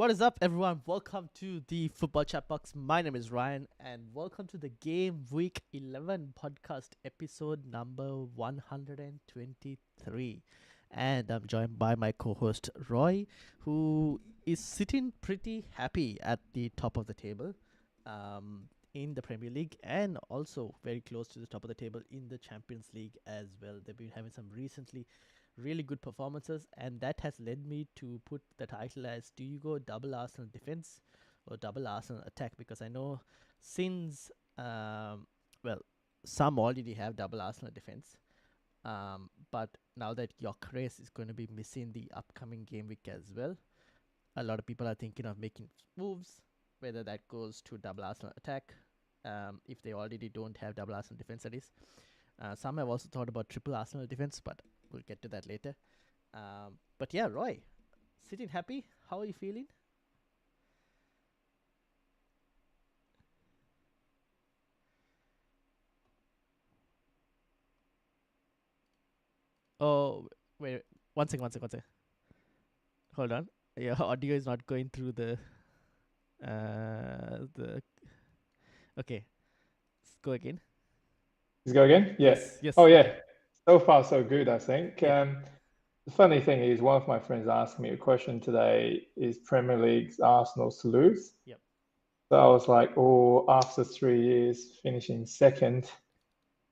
What is up, everyone? Welcome to the Football Chatbox. My name is Ryan, and welcome to the Game Week 11 podcast episode number 123. And I'm joined by my co-host Roy, who is sitting pretty happy at the top of the table in the Premier League, and also very close to the top of the table in the Champions League as well. They've been having some recently really good performances, and that has led me to put the title as, do you go double Arsenal defense or double Arsenal attack? Because I know since some already have double Arsenal defense, but now that Gyökeres is going to be missing the upcoming game week as well, a lot of people are thinking of making moves, whether that goes to double Arsenal attack, if they already don't have double Arsenal defense, that is. Some have also thought about triple Arsenal defense, but we'll get to that later. But yeah, Roy, sitting happy. How are you feeling? Oh, wait, one second. Hold on. Your audio is not going through the. Okay, let's go again. Let's go again? Yes. Oh, yeah. Okay. So far, so good, I think. Yeah. The funny thing is, one of my friends asked me a question today, is Premier League's Arsenal to lose? Yep. So I was like, oh, after 3 years finishing second,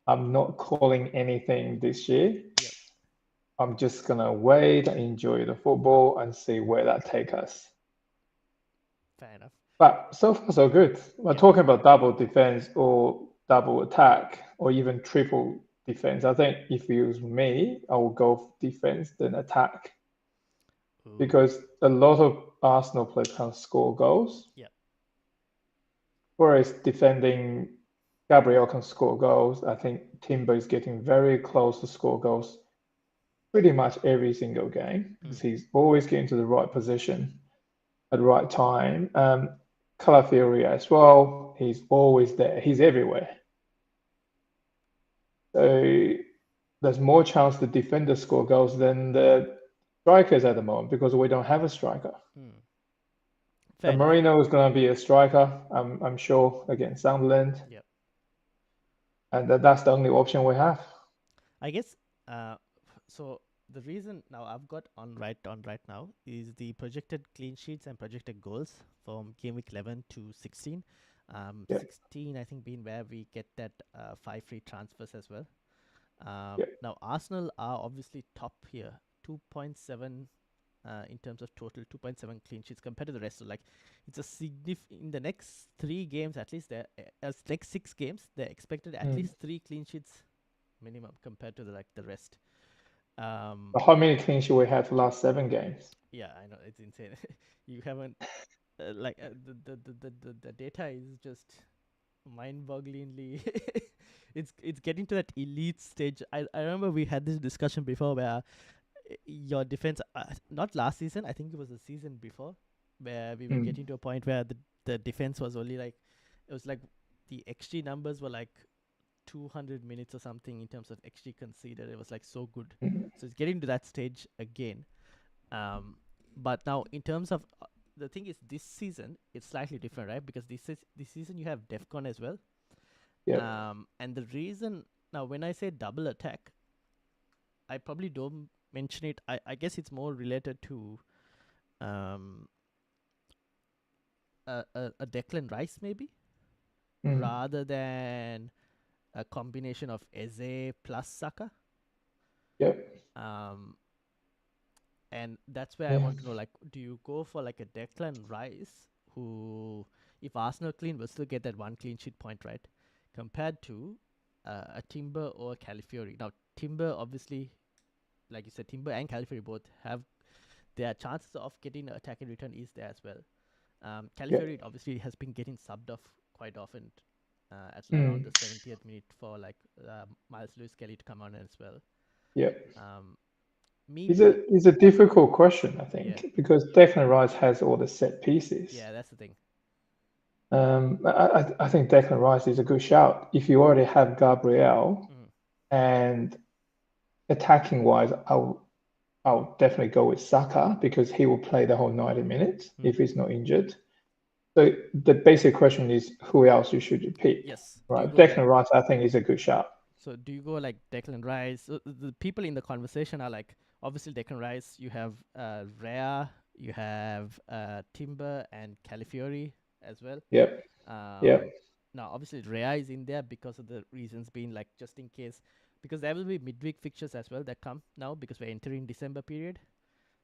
I'm not calling anything this year. Yep. I'm just going to wait and enjoy the football and see where that takes us. Fair enough. But so far, so good. We're Yep. talking about double defense or double attack or even triple defense. I think if it was me, I would go defense then attack. Ooh. Because a lot of Arsenal players can score goals. Yep. Whereas defending, Gabriel can score goals. I think Timber is getting very close to score goals pretty much every single game because he's always getting to the right position at the right time. Calafiori as well, he's always there. He's everywhere. So there's more chance the defenders score goals than the strikers at the moment because we don't have a striker. Fair enough. Marino is going to be a striker, I'm sure, against Sunderland. Yep. And that's the only option we have. I guess. So the reason now I've got on right now is the projected clean sheets and projected goals from game week 11 to 16. 16 I think being where we get that 5 free transfers as well. Now Arsenal are obviously top here, 2.7 in terms of total, 2.7 clean sheets compared to the rest. So like it's a in the next 3 games at least, next 6 games they're expected at least 3 clean sheets minimum compared to the rest. How many clean sheets we had for the last 7 games? Yeah, I know, it's insane. You haven't the data is just mind-bogglingly. it's getting to that elite stage. I remember we had this discussion before where your defense, not last season, I think it was the season before, where we were getting to a point where the defense was only like, it was like the XG numbers were like 200 minutes or something in terms of XG conceded. It was like so good. So it's getting to that stage again. But now in terms of the thing is, this season it's slightly different, right? Because this season you have DEFCON as well. Yeah. And the reason now when I say double attack, I probably don't mention it. I guess it's more related to a Declan Rice maybe, rather than a combination of Eze plus Saka. Yep. And that's where I want to know, like, do you go for like a Declan Rice who, if Arsenal clean, will still get that 1 clean sheet point, right? Compared to a Timber or a Calafiori. Now, Timber, obviously, like you said, Timber and Calafiori both have their chances of getting an attack and return is there as well. Calafiori obviously has been getting subbed off quite often at around the 70th minute for like Miles Lewis-Kelly to come on as well. Yeah. It's a difficult question, I think, because Declan Rice has all the set pieces. Yeah, that's the thing. I think Declan Rice is a good shout. If you already have Gabriel and attacking wise, I I'll definitely go with Saka because he will play the whole 90 minutes if he's not injured. So the basic question is who else you should pick? Yes. Right. Declan Rice, I think, is a good shout. So do you go like Declan Rice? The people in the conversation are like, obviously Declan Rice, you have Rhea, you have Timber and Calafiori as well. Yep. Now, obviously, Rhea is in there because of the reasons being like just in case, because there will be midweek fixtures as well that come now because we're entering December period.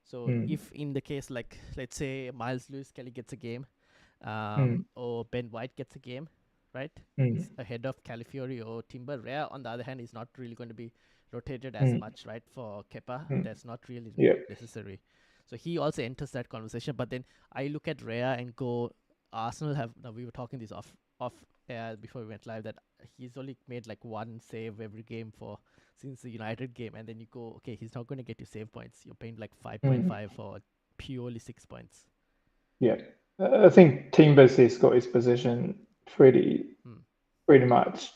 So if in the case, like, let's say Miles Lewis Kelly gets a game, or Ben White gets a game, right? He's ahead of Calafiori or Timber. Rhea, on the other hand, is not really going to be rotated as much, right? For Kepa, that's not really necessary. So he also enters that conversation. But then I look at Rhea and go, Arsenal have. Now we were talking this off before we went live that he's only made like one save every game since the United game, and then you go, okay, he's not going to get you save points. You're paying like 5.5 for purely 6 points. Yeah, I think Timbers has got his position pretty much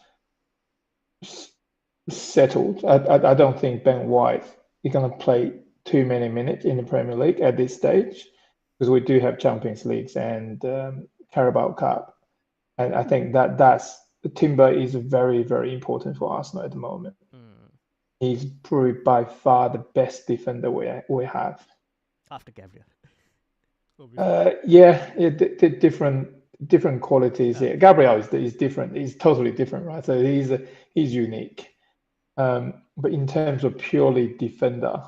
settled. I don't think Ben White is going to play too many minutes in the Premier League at this stage because we do have Champions Leagues and Carabao Cup. And I think that's Timber is very, very important for Arsenal at the moment. He's probably by far the best defender we have. After Gabriel. Different qualities here. Gabriel is different. He's totally different, right? So he's unique. But in terms of purely defender,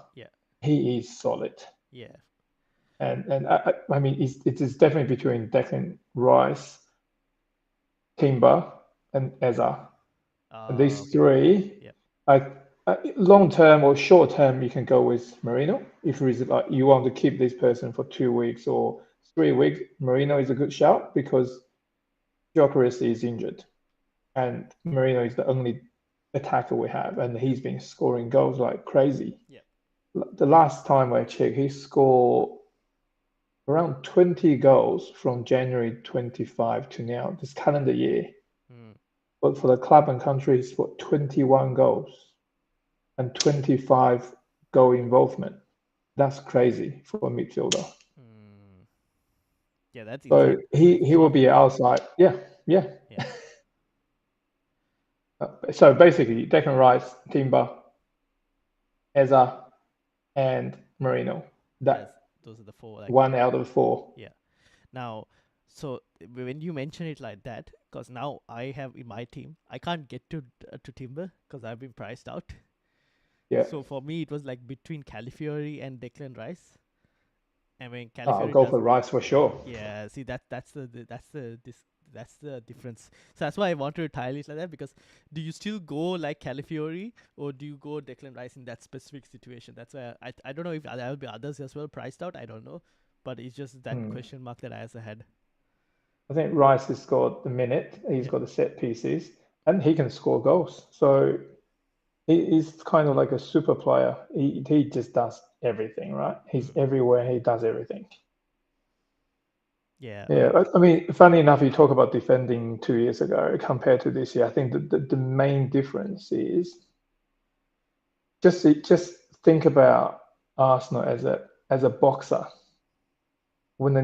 he is solid. Yeah. And I mean, it is definitely between Declan Rice, Timber, and Eza. These three, long term or short term, you can go with Merino. If you want to keep this person for 2 weeks or 3 weeks, Merino is a good shout because Gyökeres is injured, and Merino is the only attacker we have, and he's been scoring goals like crazy. The last time I checked, he scored around 20 goals from January 25 to now, this calendar year. But for the club and country, he's got 21 goals and 25 goal involvement. That's crazy for a midfielder. Yeah, that's so he will be outside. Yeah. So basically, Declan Rice, Timber, Eza, and Merino. Those are the four. One out of four. Yeah. Now, so when you mention it like that, because now I have in my team, I can't get to Timber because I've been priced out. Yeah. So for me, it was like between Calafiori and Declan Rice. I mean, Calafiori. I'll go for Rice for sure. Yeah. See that's the difference. So that's why I wanted to tile it like that, because do you still go like Calafiori or do you go Declan Rice in that specific situation? That's why I don't know if there will be others as well priced out. I don't know, but it's just that question mark that I also had. I think Rice has scored the minute. He's got the set pieces, and he can score goals. So he's kind of like a super player. He just does everything, right? He's everywhere. He does everything. Yeah. I mean, funny enough, you talk about defending 2 years ago compared to this year. I think the main difference is just think about Arsenal as a boxer. When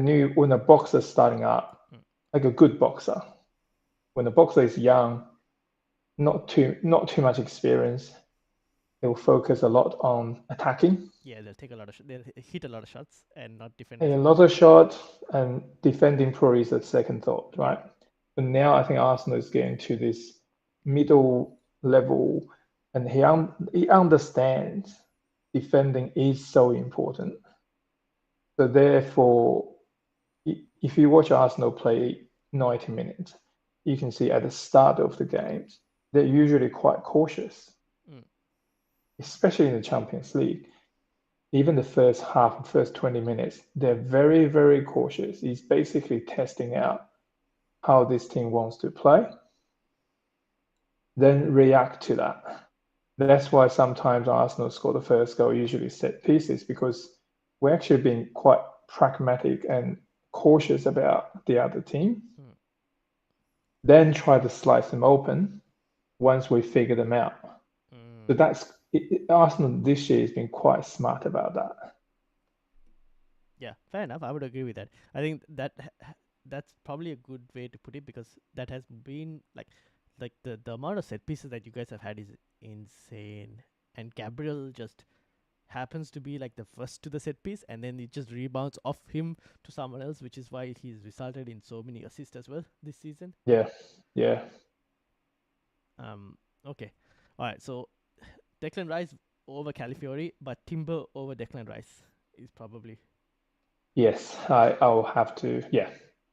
a boxer's starting up, like a good boxer, when the boxer is young, not too much experience, they'll focus a lot on attacking. Yeah, they'll hit a lot of shots and not defend. A lot of shots, and defending probably is a second thought, right? But now I think Arsenal is getting to this middle level, and he understands defending is so important. So therefore, if you watch Arsenal play 90 minutes, you can see at the start of the games, they're usually quite cautious, especially in the Champions League. Even the first 20 minutes, they're very, very cautious. He's basically testing out how this team wants to play, then react to that. That's why sometimes Arsenal score the first goal, usually set pieces, because we're actually being quite pragmatic and cautious about the other team. Then try to slice them open once we figure them out. So that's Arsenal this year has been quite smart about that. Yeah, fair enough. I would agree with that. I think that's probably a good way to put it, because that has been like the amount of set pieces that you guys have had is insane. And Gabriel just happens to be like the first to the set piece, and then it just rebounds off him to someone else, which is why he's resulted in so many assists as well this season. Yeah, yeah. Okay, all right. So Declan Rice over Calafiori, but Timber over Declan Rice is probably Yes, I'll have to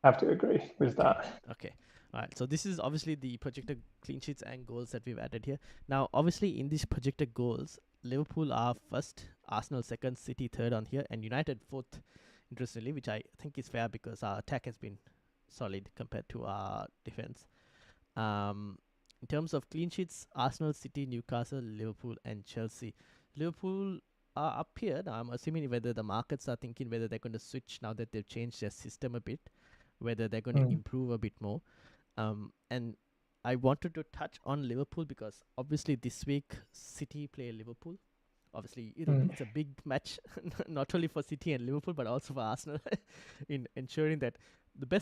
agree with okay. that. Okay. All right. So this is obviously the projected clean sheets and goals that we've added here. Now, obviously, in these projected goals, Liverpool are first, Arsenal second, City third on here, and United fourth, interestingly, which I think is fair because our attack has been solid compared to our defense. In terms of clean sheets, Arsenal, City, Newcastle, Liverpool, and Chelsea. Liverpool are up here. Now, I'm assuming whether the markets are thinking whether they're going to switch now that they've changed their system a bit, whether they're going to improve a bit more. And I wanted to touch on Liverpool because obviously this week City play Liverpool. Obviously, it's a big match, not only for City and Liverpool, but also for Arsenal, in ensuring that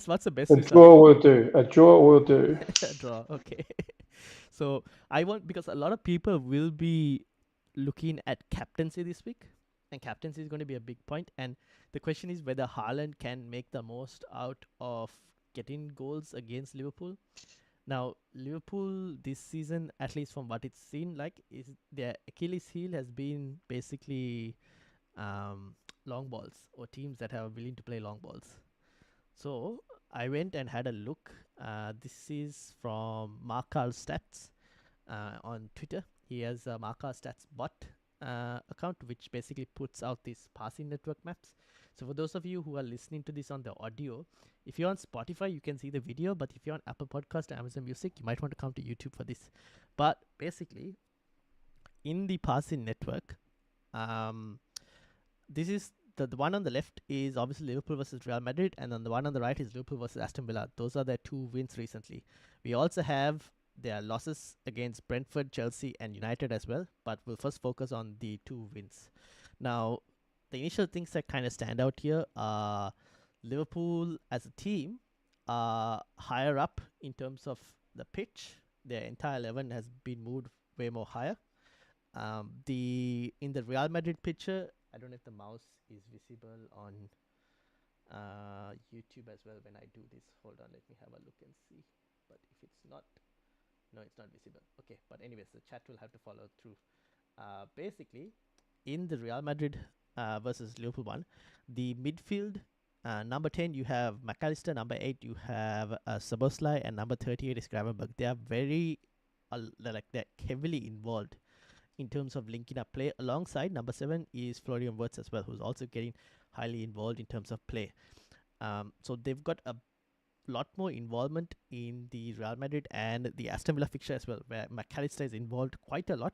what's the best A result? draw will do. A draw will do. A draw, okay. So I want, because a lot of people will be looking at captaincy this week, and captaincy is going to be a big point. And the question is whether Haaland can make the most out of getting goals against Liverpool. Now, Liverpool this season, at least from what it's seen like, is their Achilles heel has been basically long balls, or teams that are willing to play long balls. So I went and had a look. This is from Markal Stats on Twitter. He has a Markal Stats bot account, which basically puts out these passing network maps. So for those of you who are listening to this on the audio, if you're on Spotify, you can see the video. But if you're on Apple Podcast or Amazon Music, you might want to come to YouTube for this. But basically, in the passing network, this is the one on the left is obviously Liverpool versus Real Madrid, and then the one on the right is Liverpool versus Aston Villa. Those are their two wins recently. We also have their losses against Brentford, Chelsea, and United as well, but we'll first focus on the two wins. Now, the initial things that kind of stand out here are Liverpool as a team are higher up in terms of the pitch. Their entire 11 has been moved way more higher. In the Real Madrid picture, I don't know if the mouse is visible on YouTube as well when I do this. Hold on, let me have a look and see. But if it's not, no, it's not visible. Okay, but anyways, the chat will have to follow through. Basically, in the Real Madrid versus Liverpool one, the midfield, number 10 you have McAllister, number 8 you have Szoboszlai, and number 38 is Gravenberch. They are they're heavily involved in terms of linking up play. Alongside number 7 is Florian Wirtz as well, who's also getting highly involved in terms of play. So they've got a lot more involvement in the Real Madrid and the Aston Villa fixture as well, where McAllister is involved quite a lot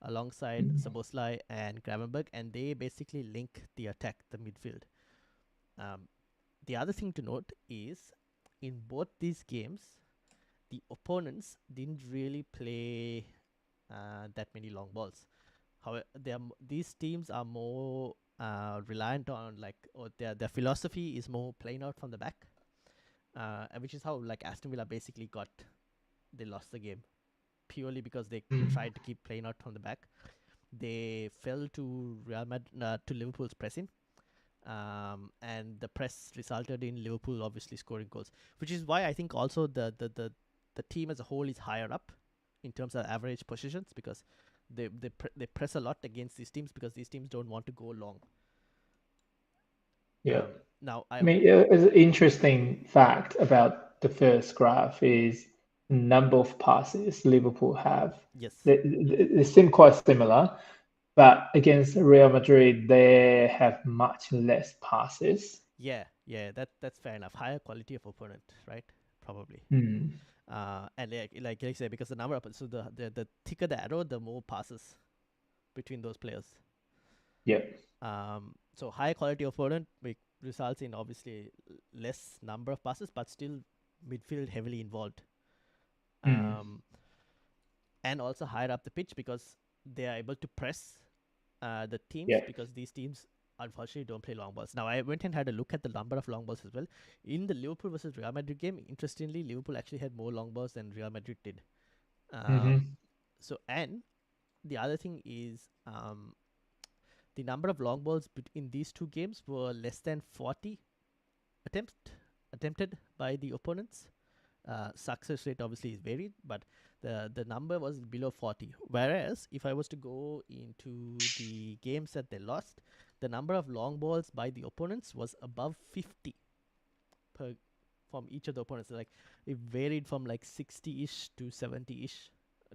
alongside Szoboszlai and Gravenberch, and they basically link the attack, the midfield. The other thing to note is in both these games, the opponents didn't really play that many long balls. However, these teams are more reliant on or their philosophy is more playing out from the back, which is how Aston Villa basically they lost the game purely because they tried to keep playing out from the back. They fell to to Liverpool's pressing, and the press resulted in Liverpool obviously scoring goals, which is why I think also the team as a whole is higher up in terms of average positions, because they press a lot against these teams because these teams don't want to go long. Yeah. Now, I mean, as an interesting fact about the first graph is the number of passes Liverpool have. Yes. They seem quite similar, but against Real Madrid, they have much less passes. Yeah, that's fair enough. Higher quality of opponent, right? Probably. And like I said, because the number of the thicker the arrow, the more passes between those players. Yeah. So higher quality of opponent results in obviously less number of passes, but still midfield heavily involved. And also higher up the pitch, because they are able to press the teams, Yeah. because these teams unfortunately don't play long balls. Now I went and had a look at the number of long balls as well. In the Liverpool versus Real Madrid game, interestingly, Liverpool actually had more long balls than Real Madrid did. So, and the other thing is the number of long balls in these two games were less than 40 attempted by the opponents. Success rate obviously is varied, but the number was below 40. Whereas if I was to go into the games that they lost, the number of long balls by the opponents was above 50 per from each of the opponents. Like it varied from like 60-ish to 70-ish,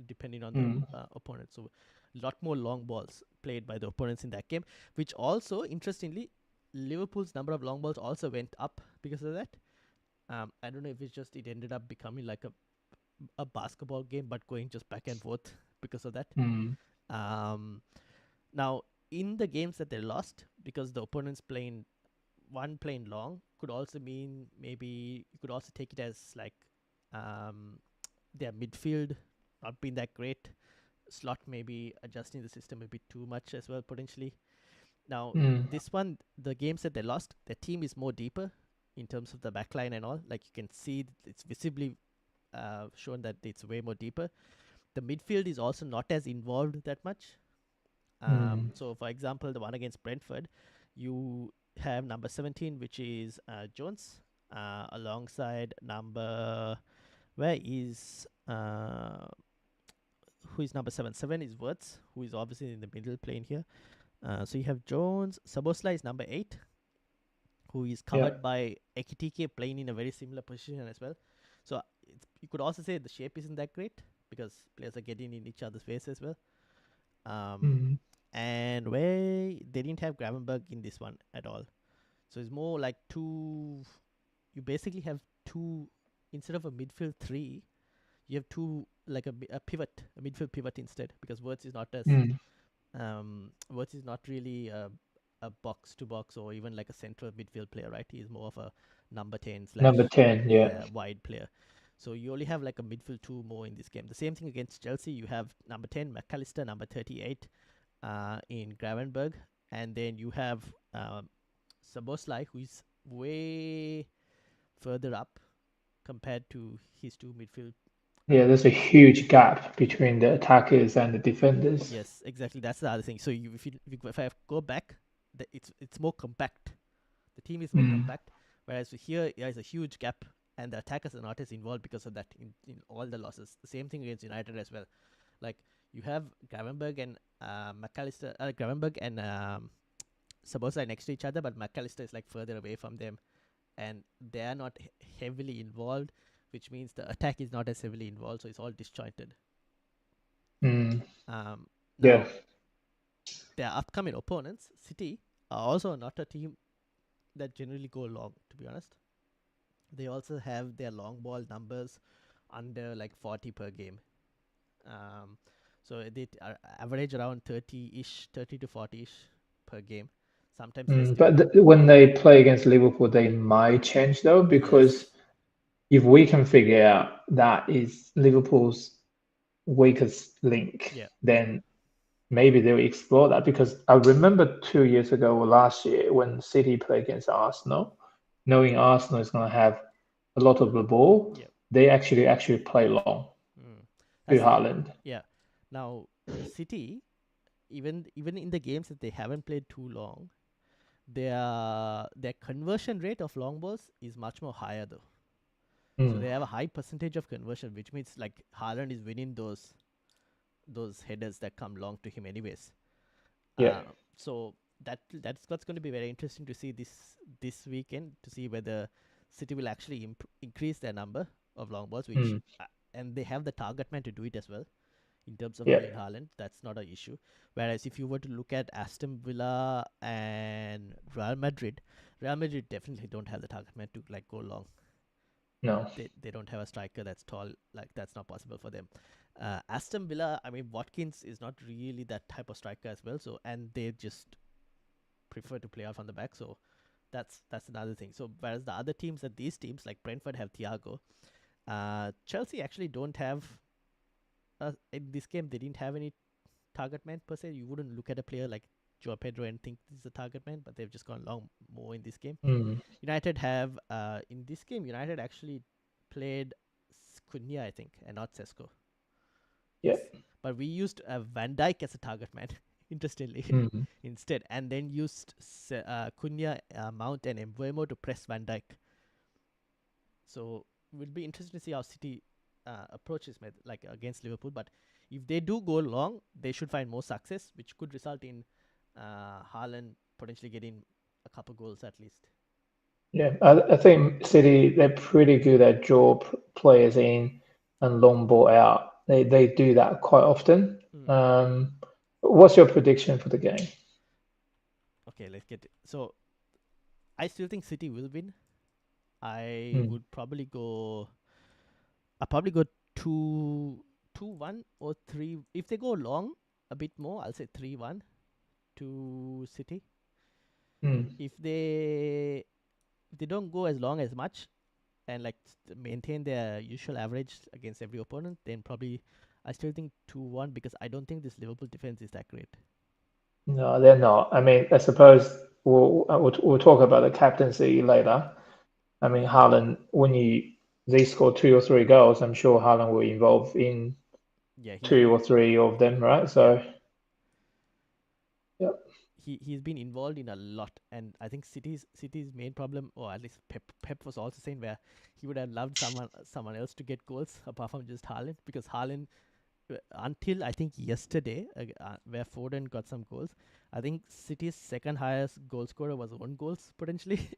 depending on the opponent. So a lot more long balls played by the opponents in that game, which also, interestingly, Liverpool's number of long balls also went up because of that. I don't know if it's just it ended up becoming like a basketball game, but going just back and forth because of that. Now, in the games that they lost, because the opponents playing long could also mean, maybe you could also take it as like their midfield not being that great, slot maybe adjusting the system a bit too much as well, potentially. Now, this one, the games that they lost, their team is more deeper in terms of the backline and all. Like you can see, it's visibly shown that it's way more deeper. The midfield is also not as involved that much. So, for example, the one against Brentford, you have number 17, which is Jones, alongside number, where is who is number 7? 7 is Wirtz, who is obviously in the middle playing here. So you have Jones. Sabosla is number 8, who is covered by Ekitike, playing in a very similar position as well. So you could also say the shape isn't that great because players are getting in each other's face as well. And where they didn't have Gravenberg in this one at all. So it's more like two. You basically have two, instead of a midfield 3, you have two, like a pivot, a midfield pivot instead, because Wirtz is not as Wirtz is not really a box to box or even like a central midfield player, right? He's more of a number 10 / Number 10, wide player. So you only have like a midfield 2 more in this game. The same thing against Chelsea. You have number 10 McAllister, number 38 in Gravenberg, and then you have Szoboszlai, who is way further up compared to his two midfield. Yeah, there's a huge gap between the attackers and the defenders. Yes, exactly. That's the other thing. So if I go back, it's more compact. The team is more compact, whereas here there's a huge gap, and the attackers are not as involved because of that in all the losses. The same thing against United as well. Like you have Gravenberg and McAllister, Gravenberg and Szoboszlai next to each other, but McAllister is like further away from them, and they are not heavily involved, which means the attack is not as heavily involved, so it's all disjointed. Now, their upcoming opponents, City, are also not a team that generally go long, to be honest. They also have their long ball numbers under like 40 per game. So they average around 30-ish, 30 to 40-ish per game. Sometimes less. But when they play against Liverpool, they might change though, because if we can figure out that is Liverpool's weakest link, then maybe they'll explore that. Because I remember 2 years ago or last year when City played against Arsenal, knowing Arsenal is going to have a lot of the ball, they actually play long to Haaland. Yeah. Now, City, even in the games that they haven't played too long, their conversion rate of long balls is much more higher though. So they have a high percentage of conversion, which means like Haaland is winning those headers that come long to him anyways. So that's what's going to be very interesting to see this weekend, to see whether City will actually increase their number of long balls, which and they have the target man to do it as well. In terms of playing Haaland, that's not an issue. Whereas if you were to look at Aston Villa and Real Madrid definitely don't have the target man to like go long. No, they don't have a striker that's tall. Like that's not possible for them. Aston Villa, I mean, Watkins is not really that type of striker as well. So, and they just prefer to play out from the back. So that's another thing. So whereas the other teams, that these teams like Brentford have Thiago, Chelsea actually don't have. In this game, they didn't have any target man per se. You wouldn't look at a player like Joao Pedro and think this is a target man, but they've just gone long more in this game. United have in this game, United actually played Cunha, I think, and not Sesko. Yes. But we used Van Dijk as a target man, interestingly, instead, and then used Cunha, Mount, and Mbeumo to press Van Dijk. So it will be interesting to see how City approaches like against Liverpool. But if they do go long, they should find more success, which could result in Haaland potentially getting a couple goals at least. Yeah, I think City, they're pretty good at draw players in and long ball out. They do that quite often. What's your prediction for the game? Okay, let's get it. So I still think City will win. I would probably go. I'll probably go 2-1 or 3. If they go long a bit more, I'll say 3-1 to City. If they don't go as long as much and like maintain their usual average against every opponent, then probably I still think 2-1 because I don't think this Liverpool defense is that great. No, they're not. I mean, I suppose we'll talk about the captaincy later. I mean, Haaland, when they score 2 or 3 goals, I'm sure Haaland will involve in 2 or 3 of them, right? So, yeah. He's been involved in a lot, and I think City's main problem, or at least Pep was also saying, where he would have loved someone else to get goals apart from just Haaland, because Haaland, until I think yesterday, where Foden got some goals, I think City's second highest goal scorer was own goals potentially,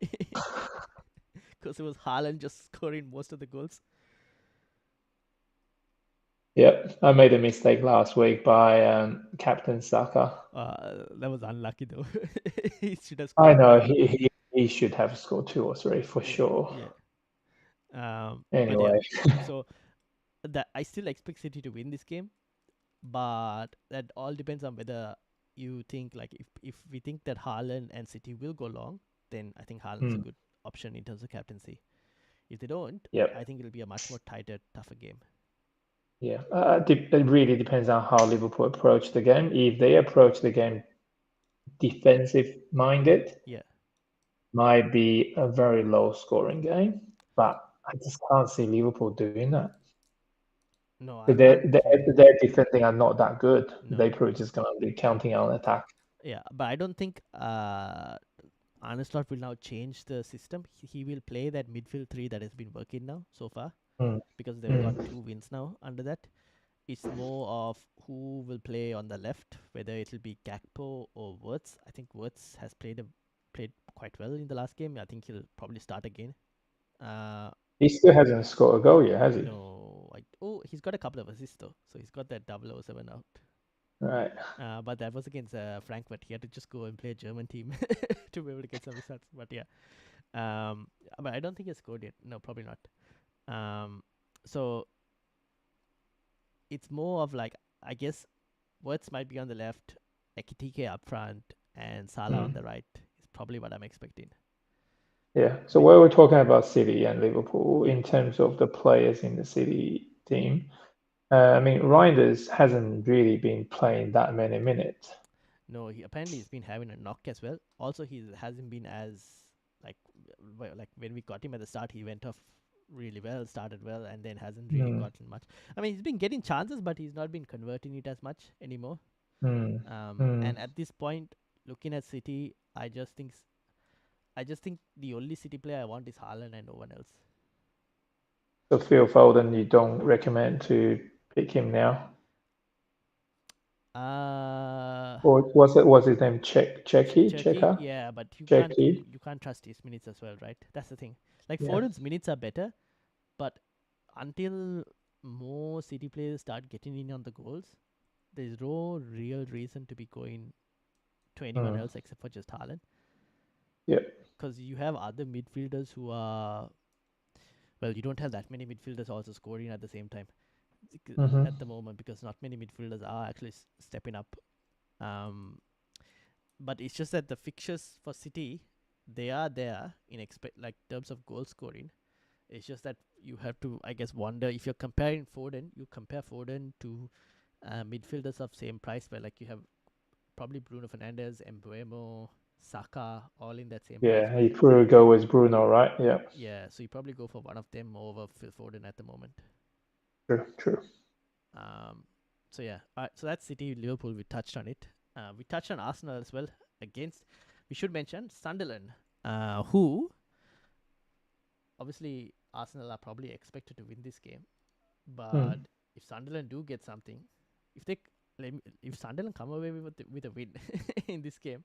because it was Haaland just scoring most of the goals. Yep, I made a mistake last week by Captain Saka. That was unlucky though. He should have scored. I know he should have scored 2 or 3 for sure. Yeah. Anyway, so that I still expect City to win this game, but that all depends on whether you think, like, if we think that Haaland and City will go long, then I think Haaland's a good option in terms of captaincy. If they don't, I think it'll be a much more tighter, tougher game. Yeah, it really depends on how Liverpool approach the game. If they approach the game defensive-minded, might be a very low-scoring game. But I just can't see Liverpool doing that. No, their defending are not that good. No. They probably just going to be counting on attack. Yeah, but I don't think Arne Slot will now change the system. He will play that midfield 3 that has been working now so far, because they've got 2 wins now under that. It's more of who will play on the left, whether it'll be Gakpo or Wirtz. I think Wirtz has played quite well in the last game. I think he'll probably start again. He still hasn't scored a goal yet, has he? No. He's got a couple of assists though. So he's got that 007 out. Right. But that was against Frankfurt. He had to just go and play a German team to be able to get some results. But yeah. But I don't think he's scored yet. No, probably not. So it's more of like, I guess Wirtz might be on the left, Ekitike up front, and Salah on the right is probably what I'm expecting. Yeah. So where we're talking about City and Liverpool in terms of the players in the City team, I mean, Reinders hasn't really been playing that many minutes. No, apparently he's been having a knock as well. Also, he hasn't been as like when we got him at the start, he went off really well, started well, and then hasn't really gotten much. I mean, he's been getting chances, but he's not been converting it as much anymore. And at this point, looking at City, I just think the only City player I want is Haaland and no one else. So Phil Foden, you don't recommend to pick him now? Or was his name Checky? Yeah, but you can't trust his minutes as well, right? That's the thing. Like Foden's minutes are better, but until more City players start getting in on the goals, there's no real reason to be going to anyone else except for just Haaland. Yeah. Because you have other midfielders who are, well, you don't have that many midfielders also scoring at the same time at the moment, because not many midfielders are actually stepping up. But it's just that the fixtures for City, they are there in terms of goal scoring. It's just that you have to, I guess, wonder if you're comparing Foden. You compare Foden to midfielders of same price, but like you have probably Bruno Fernandes, Mbeumo, Saka, all in that same price. Yeah, he probably go with Bruno, right? Yeah. Yeah, so you probably go for one of them over Phil Foden at the moment. True. So yeah, so that's City, Liverpool. We touched on it. We touched on Arsenal as well. We should mention Sunderland, who obviously Arsenal are probably expected to win this game. But if Sunderland do get something, if Sunderland come away with a win in this game,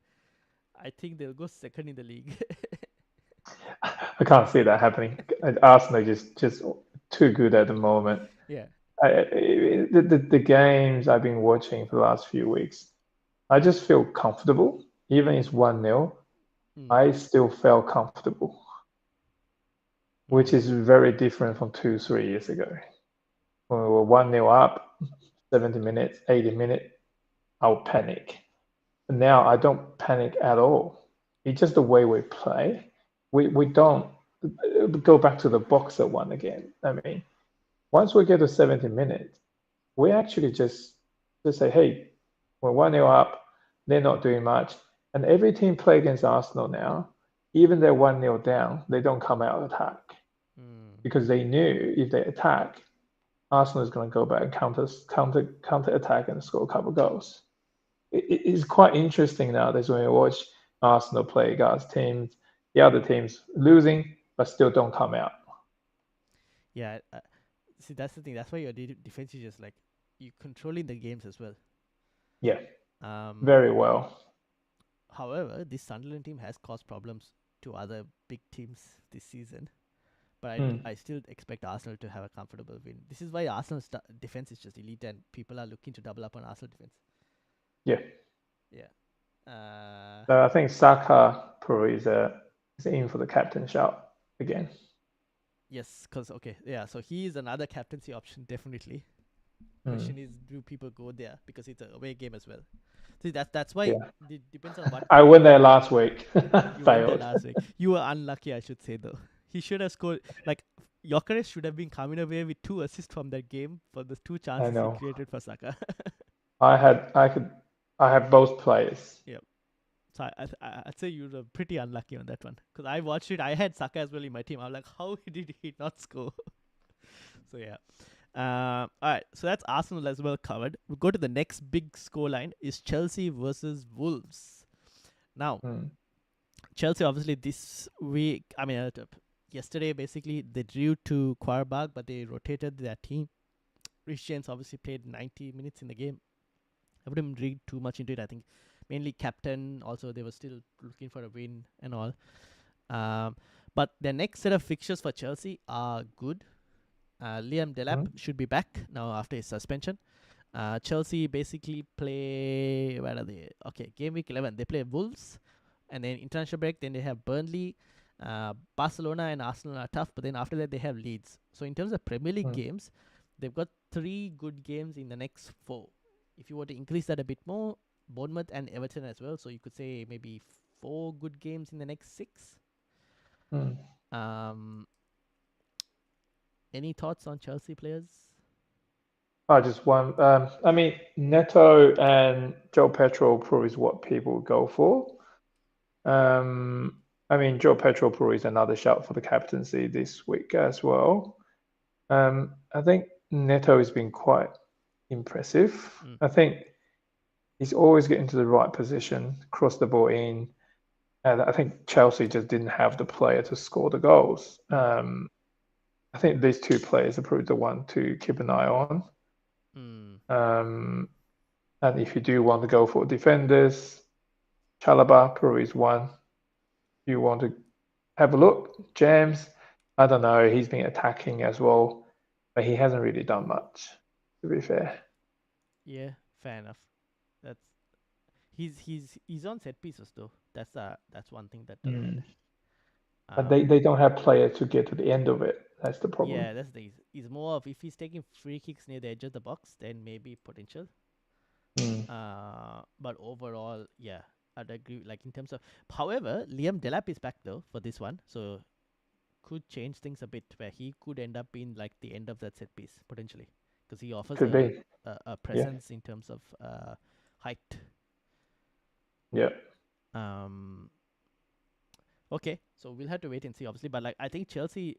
I think they'll go second in the league. I can't see that happening. Arsenal just too good at the moment. Yeah. The games I've been watching for the last few weeks, I just feel comfortable. Even if it's 1-0, I still felt comfortable, which is very different from 2-3 years ago. When we were 1-0 up, 70 minutes, 80 minutes, I would panic. But now I don't panic at all. It's just the way we play. We don't go back to the boxer one again. I mean, once we get to 70 minutes, we actually just say, hey, we're 1-0 up, they're not doing much. And every team play against Arsenal now, even they're 1-0 down, they don't come out and attack. Because they knew if they attack, Arsenal is going to go back and counter attack and score a couple of goals. It's quite interesting nowadays when you watch Arsenal play against teams, the other teams losing, but still don't come out. Yeah, see, that's the thing. That's why your defense is just like you controlling the games as well. Yeah, very well. However, this Sunderland team has caused problems to other big teams this season. But I still expect Arsenal to have a comfortable win. This is why Arsenal's defense is just elite and people are looking to double up on Arsenal defense. Yeah. So I think Saka probably is in for the captain shout again. Yes, because so he is another captaincy option, definitely. Question is, do people go there because it's an away game as well? See, that's why it depends on what. I went there last week. You went there last week. You were unlucky, I should say, though. He should have scored. Like, Gyökeres should have been coming away with 2 assists from that game for the 2 chances he created for Saka. I had both players. Yep. So I'd say you were pretty unlucky on that one. Because I watched it. I had Saka as well in my team. I was like, how did he not score? So, yeah. All right. So, that's Arsenal as well covered. We'll go to the next big scoreline is Chelsea versus Wolves. Now, Chelsea, obviously, this week, yesterday, basically, they drew to Qarabağ, but they rotated their team. Rich James obviously played 90 minutes in the game. I wouldn't read too much into it. I think mainly captain. Also, they were still looking for a win and all. But their next set of fixtures for Chelsea are good. Liam Delap should be back now after his suspension. Chelsea basically play... Where are they? Okay, game week 11. They play Wolves. And then international break, then they have Burnley. Barcelona and Arsenal are tough. But then after that, they have Leeds. So in terms of Premier League games, they've got 3 good games in the next 4. If you were to increase that a bit more, Bournemouth and Everton as well. So you could say maybe 4 good games in the next 6. Any thoughts on Chelsea players? Just one. Neto and Joe Pedro probably is what people go for. Joe Pedro probably is another shout for the captaincy this week as well. I think Neto has been quite impressive. I think he's always getting to the right position, cross the ball in. And I think Chelsea just didn't have the player to score the goals. I think these 2 players are probably the one to keep an eye on. And if you do want to go for defenders, Chalobah probably is one you want to have a look. James, I don't know, he's been attacking as well, but he hasn't really done much, to be fair. Yeah, fair enough. He's on set pieces though. That's one thing that but they don't have players to get to the end of it. That's the problem. Yeah, that's the thing. He's more of, if he's taking free kicks near the edge of the box, then maybe potential. But overall, yeah, I'd agree. Like in terms of, however, Liam Delap is back though for this one, so could change things a bit. Where he could end up being like the end of that set piece potentially, because he offers Could be. a presence in terms of height. Yeah. Okay, so we'll have to wait and see, obviously. But like, I think Chelsea.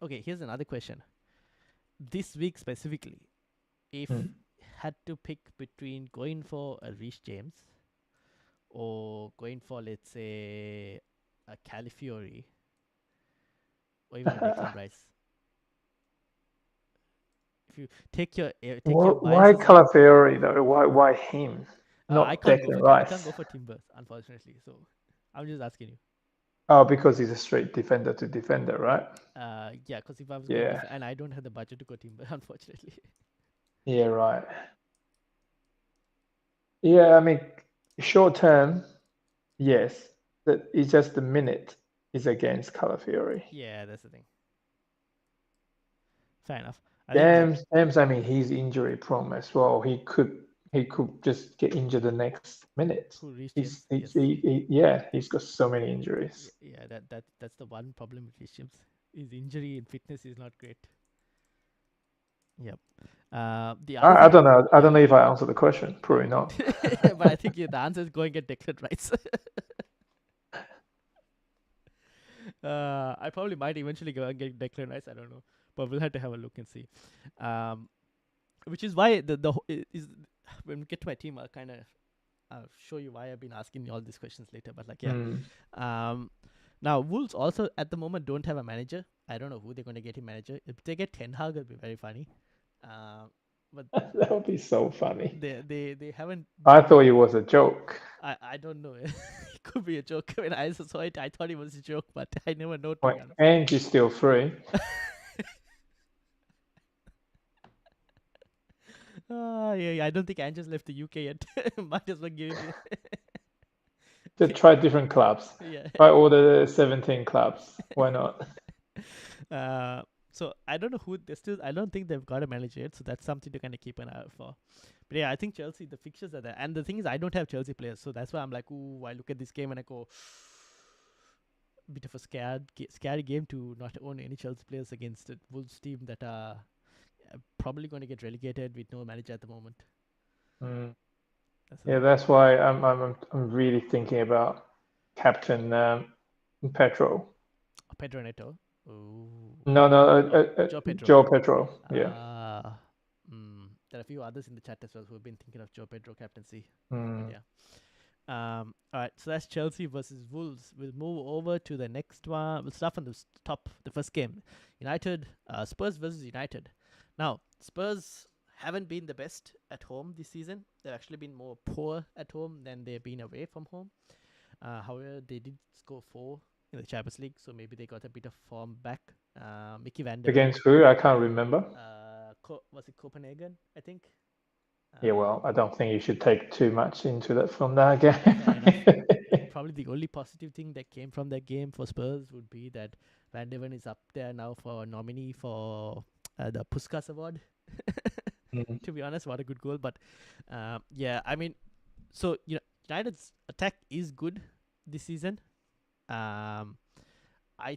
Okay, here's another question. This week specifically, if had to pick between going for a Reece James or going for, let's say, a Calafiori or even a Declan Rice, if you take your Why biases out, Calafiori though? Why him? I Not can't go Declan for I Rice. can't go for Timbers, unfortunately. So I'm just asking you. Oh, because he's a straight defender to defender, right? Yeah, because if I was going and I don't have the budget to go Timber, unfortunately. Yeah, right. Yeah, I mean, short term, yes. That it's just the minute is against Calafiori. Yeah, that's the thing. Fair enough. James, I mean, he's injury prone as well. He could just get injured the next minute. He's got so many injuries. Yeah, that's the one problem with Reece James. His injury and fitness is not great. Yep. I don't know. I don't know if I answered the question. Probably not. But I think the answer is going at Declan Rice. I probably might eventually go and get Declan Rice. I don't know, but we'll have to have a look and see. Which is why when we get to my team, I'll kind of show you why I've been asking all these questions later. But like, yeah. Now Wolves also at the moment don't have a manager. I don't know who they're going to get in manager. If they get Ten Hag, it'll be very funny. But that would be so funny. They haven't. I thought it was a joke. I don't know. It could be a joke. When I saw it, I thought it was a joke, but I never know. And he's still free. Yeah, I don't think Ange's left the UK yet. Might as well give it. To try different clubs. Yeah. Try all the 17 clubs. Why not? So I don't know who they still. I don't think they've got a manager yet. So that's something to kind of keep an eye out for. But yeah, I think Chelsea, the fixtures are there, and the thing is, I don't have Chelsea players, so that's why I'm like, ooh, I look at this game and I go, bit of a scary game to not own any Chelsea players against a Wolves team that are probably going to get relegated with no manager at the moment. That's why I'm really thinking about Captain Pedro. Pedro Neto. Ooh. No, Joe Pedro. Yeah. There are a few others in the chat as well who have been thinking of Joe Pedro captaincy. Yeah. All right, so that's Chelsea versus Wolves. We'll move over to the next one. We'll start from the first game. Spurs versus United. Now, Spurs haven't been the best at home this season. They've actually been more poor at home than they've been away from home. However, they did score 4 in the Champions League, so maybe they got a bit of form back. Mickey van der Against who? I can't remember. Was it Copenhagen, I think? Yeah, well, I don't think you should take too much into that from that game. Probably the only positive thing that came from that game for Spurs would be that Van der Ven is up there now for a nominee for the Puskas Award. To be honest, what a good goal. But yeah, I mean, so United's attack is good this season. I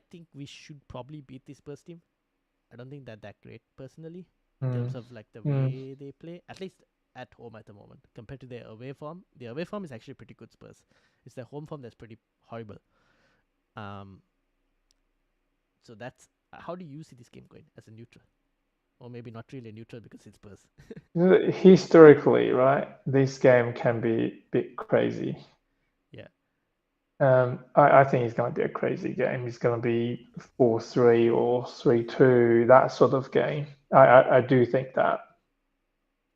think we should probably beat this Spurs team. I don't think that great personally in terms of like the way they play, at least at home at the moment compared to their away form. The away form is actually pretty good. Spurs. It's their home form that's pretty horrible. So that's how do you see this game going as a neutral, or maybe not really a neutral because it's Spurs? Historically, right, this game can be a bit crazy. Yeah. I think it's going to be a crazy game. It's going to be 4-3 or 3-2, that sort of game. I do think that.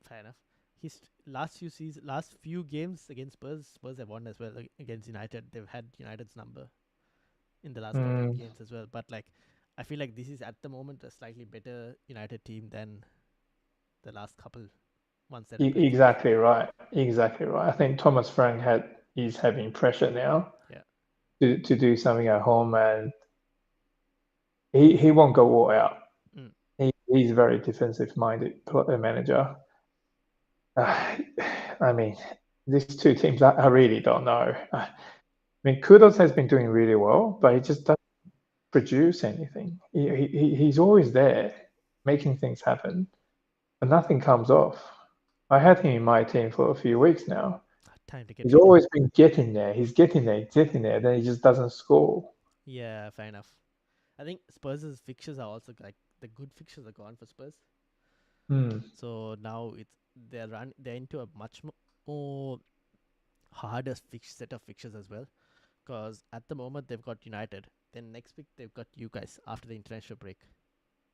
Fair enough. His last few games against Spurs have won as well against United. They've had United's number in the last couple of games as well. But like, I feel like this is at the moment a slightly better United team than the last couple ones that. Exactly right. I think Thomas Frank is having pressure now. Yeah. To do something at home, and he won't go all out. He's a very defensive-minded manager. I mean, these two teams, I really don't know. I mean, Kudos has been doing really well, but he just doesn't produce anything. He's always there, making things happen, but nothing comes off. I had him in my team for a few weeks now. Time to get He's fit. always been getting there. He's getting there, then he just doesn't score. Yeah, fair enough. I think Spurs' fixtures are also like the good fixtures are gone for Spurs. So now they're into a much more harder set of fixtures as well. Because at the moment they've got United. Then next week they've got you guys after the international break.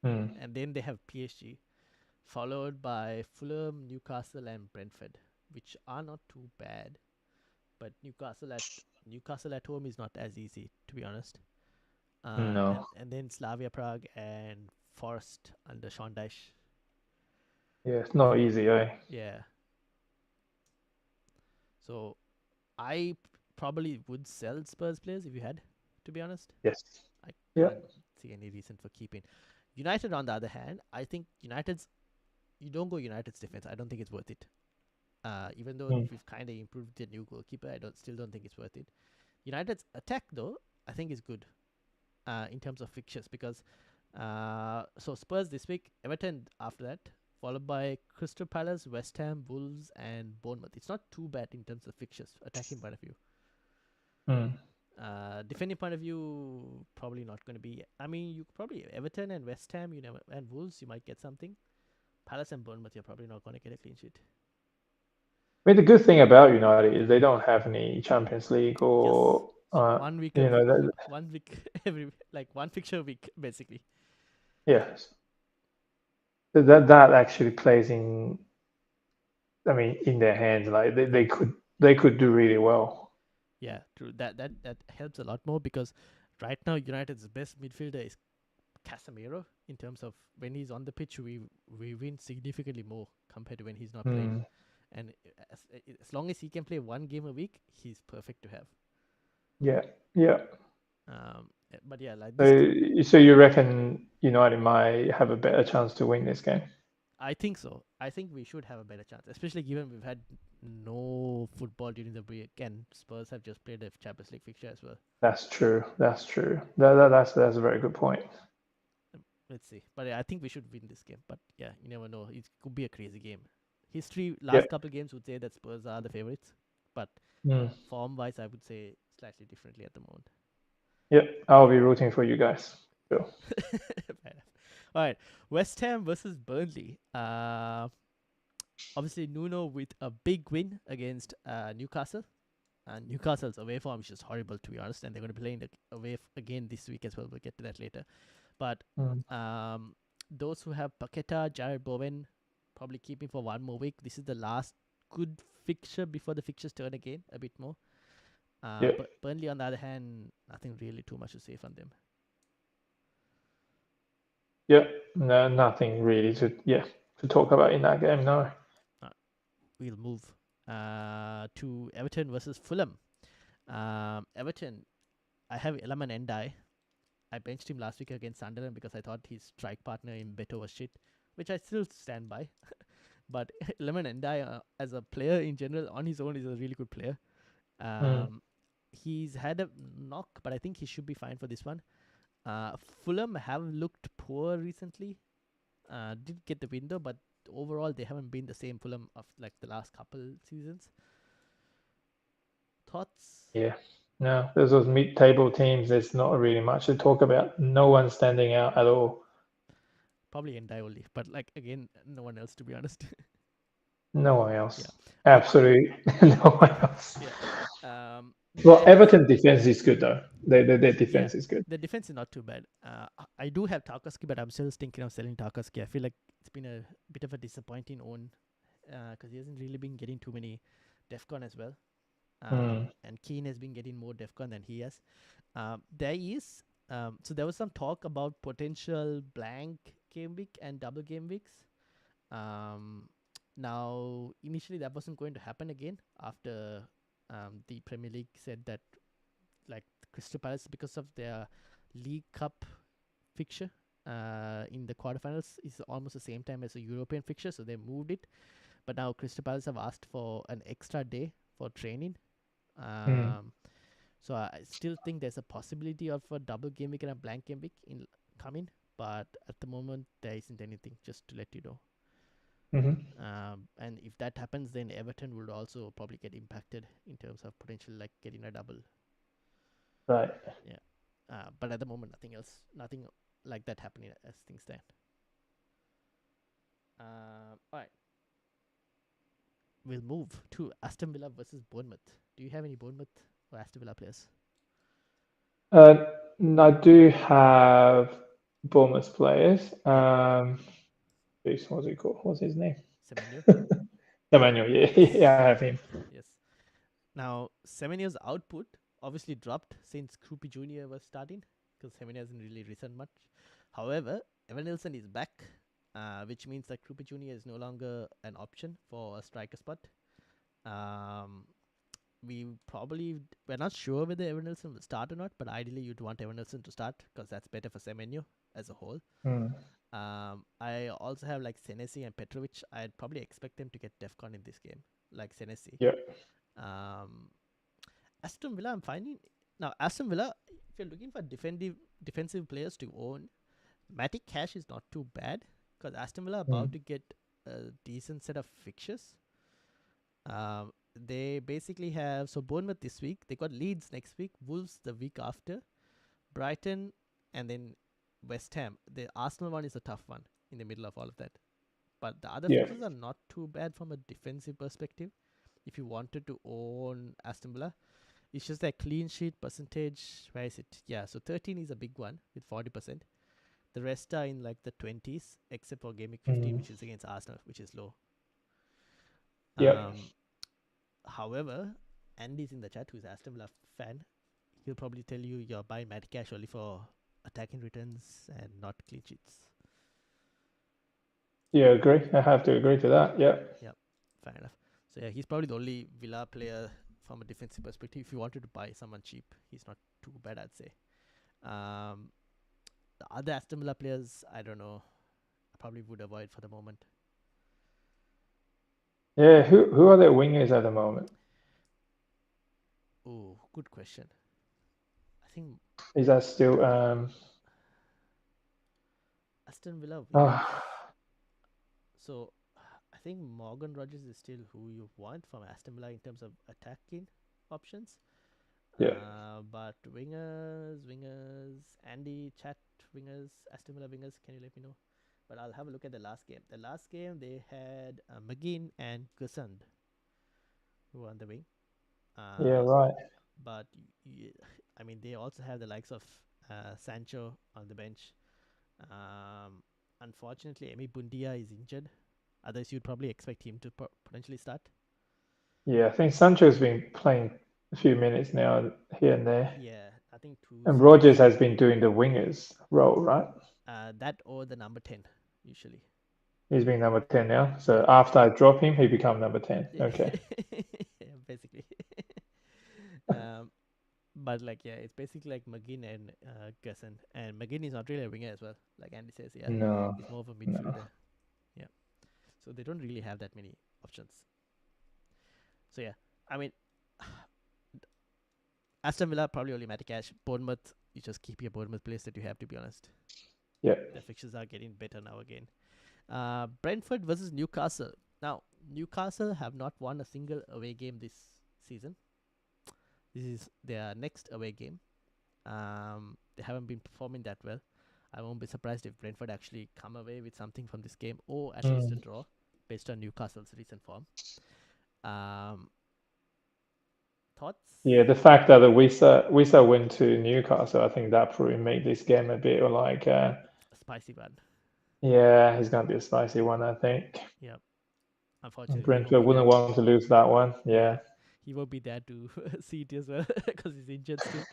And then they have PSG, followed by Fulham, Newcastle, and Brentford, which are not too bad. But Newcastle at home is not as easy, to be honest. No. And then Slavia Prague and Forest under Sean Dyche. Yeah, it's not easy, eh? Yeah. So I probably would sell Spurs players if you had, to be honest. Yes. I can't see any reason for keeping. United, on the other hand, I think you don't go United's defense. I don't think it's worth it. Even though we've kind of improved the new goalkeeper, I still don't think it's worth it. United's attack, though, I think is good in terms of fixtures because so Spurs this week, Everton after that, followed by Crystal Palace, West Ham, Wolves, and Bournemouth. It's not too bad in terms of fixtures, attacking point of view. Defending point of view, probably not going to be. I mean, you probably Everton and West Ham, and Wolves, you might get something. Palace and Bournemouth, you're probably not going to get a clean sheet. I mean, the good thing about United is they don't have any Champions League or yes. 1 week, one week one fixture a week, basically. Yes, that actually plays in. I mean, in their hands, like they could do really well. Yeah, true. That helps a lot more because right now United's best midfielder is Casemiro. In terms of when he's on the pitch, we win significantly more compared to when he's not playing. And as long as he can play one game a week, he's perfect to have. Yeah. But yeah, like so you reckon United might have a better chance to win this game? I think so. I think we should have a better chance, especially given we've had no football during the break, and Spurs have just played a Champions League fixture as well. That's true. That's a very good point. Let's see. But yeah, I think we should win this game. But yeah, you never know. It could be a crazy game. History, last couple of games would say that Spurs are the favorites. But form-wise, I would say slightly differently at the moment. Yep, I'll be rooting for you guys. Sure. All right. West Ham versus Burnley. Obviously, Nuno with a big win against Newcastle. And Newcastle's away form is just horrible, to be honest. And they're going to be playing away again this week as well. We'll get to that later. But those who have Paqueta, Jared Bowen, probably keeping for one more week. This is the last good fixture before the fixtures turn again a bit more. But Burnley, on the other hand, nothing really too much to say from them. Yeah, no, nothing really to talk about in that game. No. We'll move to Everton versus Fulham. Everton, I have Elaman Endai. I benched him last week against Sunderland because I thought his strike partner in Beto was shit, which I still stand by. But Elaman Endai, as a player in general, on his own, is a really good player. He's had a knock, but I think he should be fine for this one. Fulham have looked poor recently. Did get the win though, but overall they haven't been the same Fulham of like the last couple seasons. Thoughts? Yeah. No, there's those mid-table teams. There's not really much to talk about. No one standing out at all. Probably Endai only, but like again, no one else to be honest. No one else. Yeah. Absolutely no one else. Yeah. Well, Everton defense is good though. Their defense is good. The defense is not too bad. I do have Tarkowski, but I'm still thinking of selling Tarkowski. I feel like it's been a bit of a disappointing own because he hasn't really been getting too many DEFCON as well. And Keane has been getting more DEFCON than he has. There is so there was some talk about potential blank game week and double game weeks. Now initially that wasn't going to happen again after the Premier League said that like Crystal Palace, because of their League Cup fixture in the quarterfinals, is almost the same time as a European fixture, so they moved it. But now Crystal Palace have asked for an extra day for training. So I still think there's a possibility of a double game week and a blank game week coming, but at the moment there isn't anything. Just to let you know. And if that happens, then Everton would also probably get impacted in terms of potential like getting a double. Right. Yeah. But at the moment, nothing like that happening as things stand. All right. We'll move to Aston Villa versus Bournemouth. Do you have any Bournemouth or Aston Villa players? I do have Bournemouth players. What's he called? What's his name? Semenyo. Emmanuel. Yeah, Yes. yeah, I have him. Yes. Now, Semenyo's output obviously dropped since Krupi Jr. was starting because Semenyo hasn't really risen much. However, Evan Nilsson is back, which means that Krupi Jr. is no longer an option for a striker spot. We're not sure whether Evan Nilsson will start or not, but ideally you'd want Evan Nilsson to start because that's better for Semenyo as a whole. I also have like Senesi and Petrovic. I'd probably expect them to get DEFCON in this game, like Senesi. Yeah. Aston Villa, I'm finding now. Aston Villa, if you're looking for defensive players to own, Matic Cash is not too bad because Aston Villa are about to get a decent set of fixtures. They basically have Bournemouth this week. They got Leeds next week, Wolves the week after, Brighton, and then West Ham. The Arsenal one is a tough one in the middle of all of that. But the other fixtures are not too bad from a defensive perspective. If you wanted to own Aston Villa, it's just that clean sheet percentage. Where is it? Yeah, so 13 is a big one with 40%. The rest are in like the 20s, except for Gameweek 15, which is against Arsenal, which is low. However, Andy's in the chat, who's Aston Villa fan. He'll probably tell you you're buying Matic Cash only for attacking returns and not clean sheets. Yeah, agree. I have to agree to that. Yeah. Yep, fair enough. So yeah, he's probably the only Villa player from a defensive perspective. If you wanted to buy someone cheap, he's not too bad, I'd say. The other Aston Villa players, I don't know. I probably would avoid for the moment. Yeah, who are their wingers at the moment? Oh, good question. I think is that still Aston Villa wingers. So I think Morgan Rogers is still who you want from Aston Villa in terms of attacking options. But wingers, Andy, chat wingers, Aston Villa wingers, can you let me know? But I'll have a look at the last game. The last game they had McGinn and Gusand who were on the wing. right. But I mean, they also have the likes of Sancho on the bench. Unfortunately, Emi Bundia is injured. Otherwise, you'd probably expect him to potentially start. Yeah, I think Sancho's been playing a few minutes now here and there. Yeah, I think two. And Rogers has been doing the wingers role, right? That or the number 10 usually. He's been number 10 now. So after I drop him, he become number 10. Okay. Yeah, basically. But like, yeah, it's basically like McGinn and Gerson. And McGinn is not really a winger as well. Like Andy says, yeah. No. He's more of a midfielder. Yeah. So they don't really have that many options. So yeah, I mean, Aston Villa probably only Matic Cash. Bournemouth, you just keep your Bournemouth players that you have, to be honest. Yeah. The fixtures are getting better now again. Brentford versus Newcastle. Now, Newcastle have not won a single away game this season. This is their next away game. They haven't been performing that well. I won't be surprised if Brentford actually come away with something from this game, or at least a draw based on Newcastle's recent form. Thoughts? Yeah, the fact that the Wisa went to Newcastle, I think that probably made this game a bit like a spicy one. Yeah, it's gonna be a spicy one, I think. Yep. Unfortunately, Brentford wouldn't want to lose that one. Yeah. He won't be there to see it as well because he's injured still.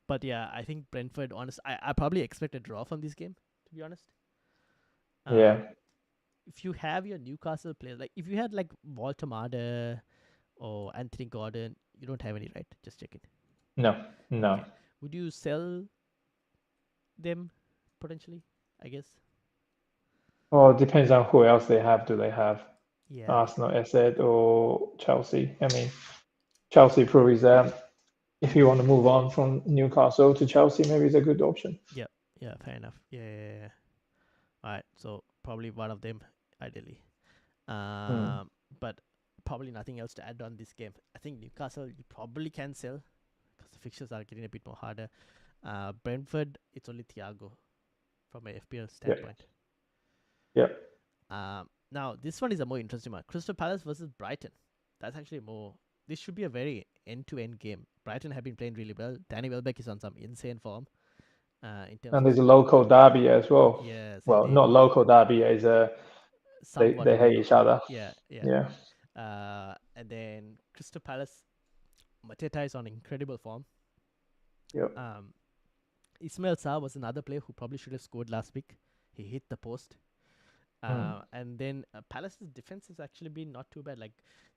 But yeah, I think Brentford, honest, I probably expect a draw from this game, to be honest. Yeah. If you have your Newcastle players, like if you had like Walter Marder or Anthony Gordon, you don't have any, right? Just check it. No. Okay. Would you sell them potentially, I guess? Well, it depends on who else they have. Do they have Arsenal, Asset, or Chelsea? I mean, Chelsea probably is if you want to move on from Newcastle to Chelsea, maybe it's a good option. Yeah, fair enough. Yeah. All right, so probably one of them, ideally. Mm. But probably nothing else to add on this game. I think Newcastle you probably can sell because the fixtures are getting a bit more harder. Brentford, it's only Thiago from a FPL Yeah. standpoint. Yeah. Now this one is a more interesting one. Crystal Palace versus Brighton. That's actually more. This should be a very end-to-end game. Brighton have been playing really well. Danny Welbeck is on some insane form. In terms And of there's a local derby as well. yes, Well, indeed, not local derby, is somewhat they of a hate each local. other. Yeah, yeah. Yeah. And then Crystal Palace, Mateta is on incredible form. Yep. Ismail Sarr was another player who probably should have scored last week. He hit the post. And then Palace's defense has actually been not too bad. Like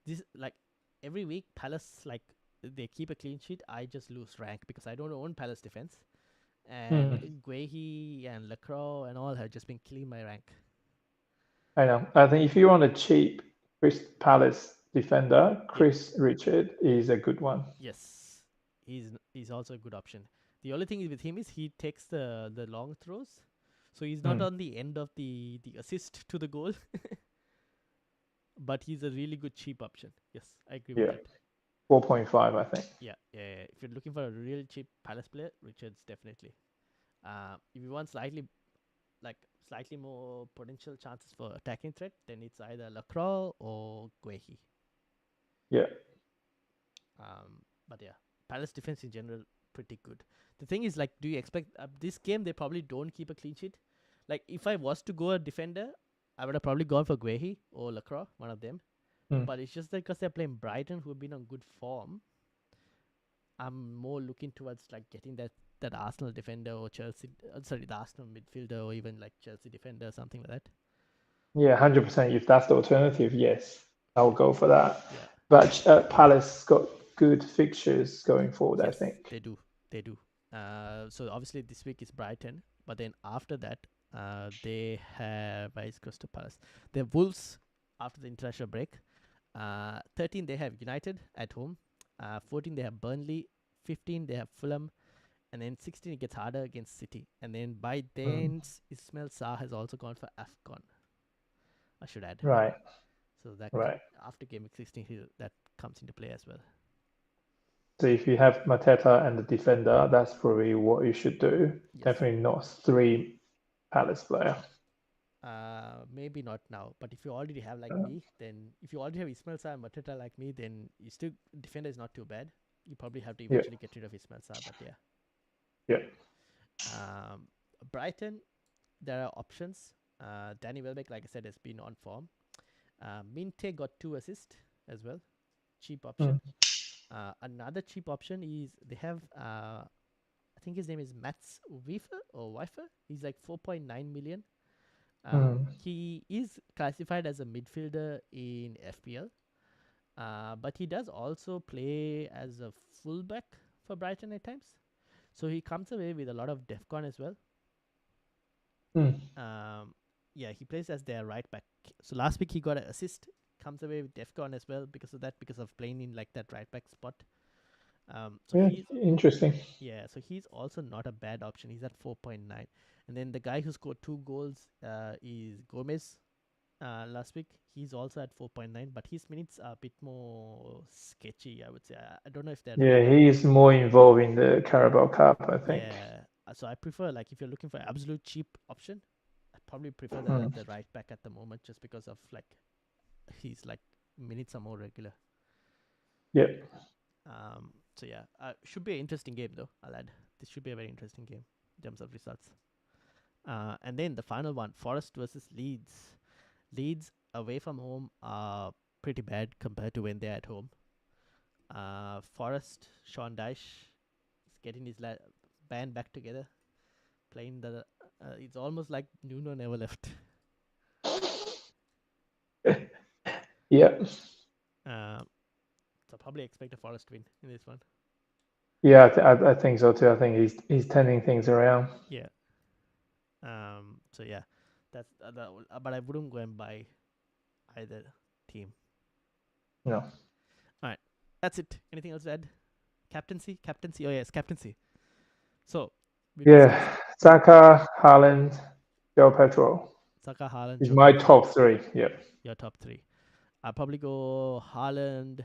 this, like every week, Palace they keep a clean sheet. I just lose rank because I don't own Palace defense, and Guehi and Lacroix and all have just been killing my rank. I know. I think if you want a cheap Crystal Palace defender, Chris Richard is a good one. Yes, he's also a good option. The only thing with him is he takes the long throws, so he's not on the end of the assist to the goal. But he's a really good cheap option. Yes, I agree with that. 4.5, I think. Yeah. If you're looking for a real cheap Palace player, Richards definitely. If you want slightly more potential chances for attacking threat, then it's either Lacroix or Guehi. Yeah. But yeah, Palace defense in general pretty good. The thing is, like, do you expect this game? They probably don't keep a clean sheet. Like, if I was to go a defender, I would have probably gone for Guehi or Lacroix, one of them. But it's just that because they're playing Brighton, who have been on good form, I'm more looking towards like getting that Arsenal defender or Chelsea, the Arsenal midfielder or even like Chelsea defender or something like that. Yeah, 100%. If that's the alternative, yes, I'll go for that. Yeah. But Palace got good fixtures going forward, Yes, I think. they do. So obviously this week is Brighton, but then after that, they have Crystal Palace. They have Wolves after the international break. 13 they have United at home. 14 they have Burnley. 15 they have Fulham, and then 16 it gets harder against City. And then by then Ismail Sarr has also gone for AFCON. I should add. Right. So that after game week 16 that comes into play as well. So if you have Mateta and the defender, that's probably what you should do. Yes. Definitely not 3 Palace player. Maybe not now, but if you already have me, then if you already have Ismail Sarr and Mateta like me, then you still defender is not too bad. You probably have to eventually get rid of Ismail Sarr, but yeah. Yeah. Brighton, there are options. Danny Welbeck, like I said, has been on form. Minte got 2 assists as well. Cheap option. Another cheap option is they have I think his name is Mats Wifer. He's like 4.9 million. He is classified as a midfielder in FPL, but he does also play as a fullback for Brighton at times. So he comes away with a lot of DEFCON as well. Yeah, he plays as their right back. So last week he got an assist, comes away with DEFCON as well because of playing in like that right back spot. He's interesting. Yeah, so he's also not a bad option. He's at 4.9. And then the guy who scored 2 goals is Gomez last week. He's also at 4.9, but his minutes are a bit more sketchy, I would say. I don't know if they're... Yeah, he's more involved in the Carabao Cup, I think. Yeah, so I prefer, like, if you're looking for an absolute cheap option, I probably prefer the right back at the moment just because of, like, his, like, minutes are more regular. Yeah. So, yeah, should be an interesting game, though, I'll add. This should be a very interesting game in terms of results. And then the final one, Forest versus Leeds. Leeds away from home are pretty bad compared to when they're at home. Forest, Sean Dyche is getting his band back together, playing it's almost like Nuno never left. Yeah. So probably expect a Forest win in this one. Yeah, I think so too. I think he's turning things around. Yeah. So yeah, that's but I wouldn't go and buy either team. No. All right, that's it. Anything else to add? Captaincy. Oh yes, captaincy. So Saka, Haaland, Joe Pedro. Saka, Haaland, It's Joe my Pedro. top three. Yeah. Your top three. I'll probably go Haaland.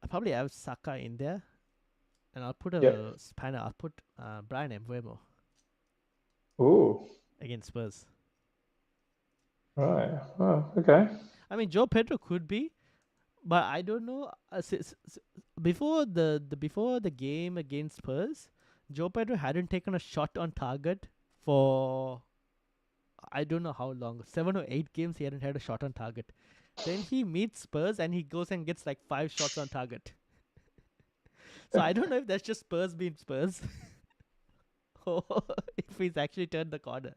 I'll probably have Saka in there. And I'll put Yeah. a spanner. I'll put Brian Mbeumo Ooh. against Spurs. Right. Oh, okay. I mean, Joe Pedro could be, but I don't know. Before the game against Spurs, Joe Pedro hadn't taken a shot on target for I don't know how long, 7 or 8 games. He hadn't had a shot on target. Then he meets Spurs and he goes and gets like 5 shots on target. So I don't know if that's just Spurs being Spurs, or if he's actually turned the corner.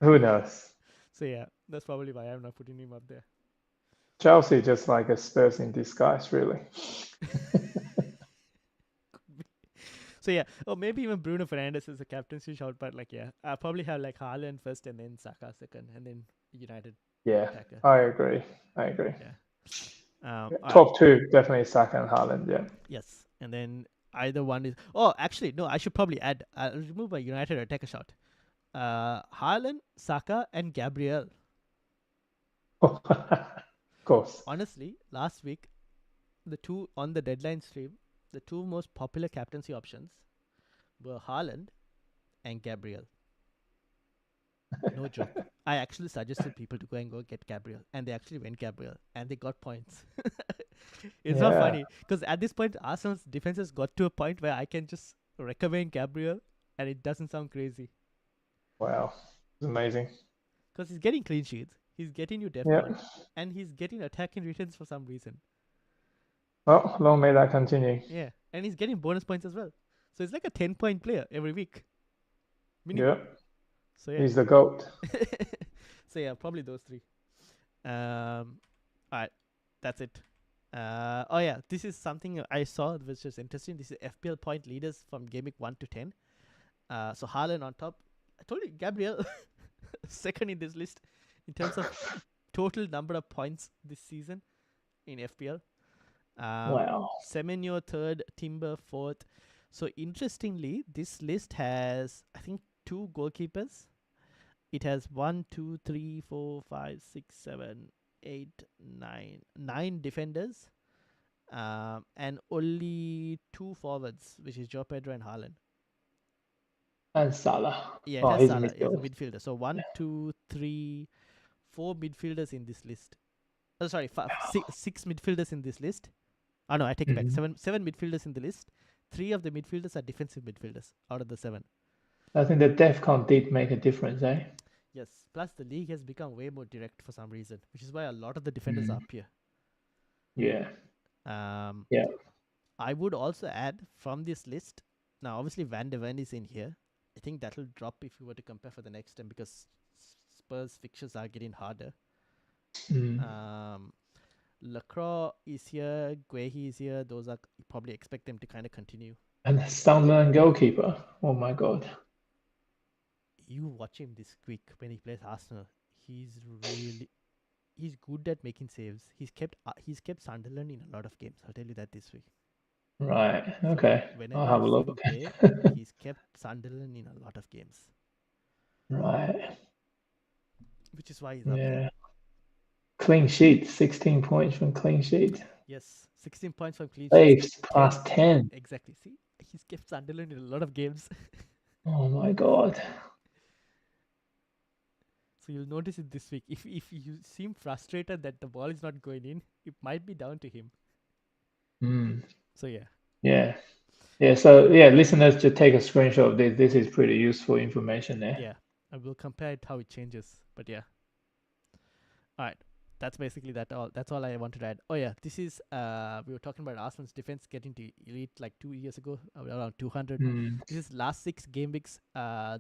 Who knows? So yeah, that's probably why I'm not putting him up there. Chelsea just like a Spurs in disguise, really. So yeah, or maybe even Bruno Fernandes is a captaincy shot, but like yeah, I'll probably have like Haaland first and then Saka second and then United Yeah, attacker. I agree. Yeah. Top two, definitely Saka and Haaland. Yeah. Yes, and then either one is. Oh, actually, no. I should probably add. I'll remove my United attacker shot. Haaland, Saka, and Gabriel. Of course. Honestly, last week, the two on the deadline stream, the two most popular captaincy options were Haaland and Gabriel. No joke. I actually suggested people to go and get Gabriel, and they actually went Gabriel, and they got points. It's not funny because at this point, Arsenal's defense has got to a point where I can just recommend Gabriel, and it doesn't sound crazy. Wow, it's amazing. Because he's getting clean sheets, he's getting you depth, and he's getting attacking returns for some reason. Well, long may that continue. Yeah, and he's getting bonus points as well. So it's like a 10-point player every week. Yeah. So yeah, he's the GOAT. So yeah, probably those three. All right, that's it. Oh yeah, this is something I saw which is interesting. This is FPL point leaders from Gameweek 1 to 10. So Haaland on top. I told you Gabriel second in this list in terms of total number of points this season in FPL. Wow. Semenyo third, Timber fourth. So interestingly, this list has I think 2 goalkeepers. It has 1, 2, 3, 4, 5, 6, 7, 8, 9 defenders, and only 2 forwards, which is Joe Pedro and Haaland. And Salah. Yeah, it has Salah as a midfielder. So 1, 2, 3, 4 midfielders in this list. Oh, sorry, 6 midfielders in this list. Oh no, I take it back. 7 midfielders in the list. 3 of the midfielders are defensive midfielders out of the 7. I think the depth count did make a difference, eh? Yes. Plus, the league has become way more direct for some reason, which is why a lot of the defenders are up here. Yeah. Yeah. I would also add from this list. Now, obviously, Van de Ven is in here. I think that will drop if you were to compare for the next time because Spurs fixtures are getting harder. Lacroix is here. Guehi is here. Those are probably expect them to kind of continue. And the Sunderland goalkeeper. Oh my God. You watch him this week when he plays Arsenal. He's good at making saves. He's kept Sunderland in a lot of games. I'll tell you that this week. Right. Okay. I'll have a look. He's kept Sunderland in a lot of games. Right. Which is why he's up there. Clean sheet. 16 points from clean sheet. Yes, 16 points from clean sheet. Saves plus 10. Exactly. See, he's kept Sunderland in a lot of games. Oh my God. So you'll notice it this week. If you seem frustrated that the ball is not going in, it might be down to him. So yeah. Yeah. So yeah, listeners, just take a screenshot of this. This is pretty useful information there. Yeah, I will compare it how it changes. But yeah. All right. That's basically that all. That's all I wanted to add. Oh yeah, this is we were talking about Arsenal's defense getting to elite like 2 years ago, around 200. This is last 6 game weeks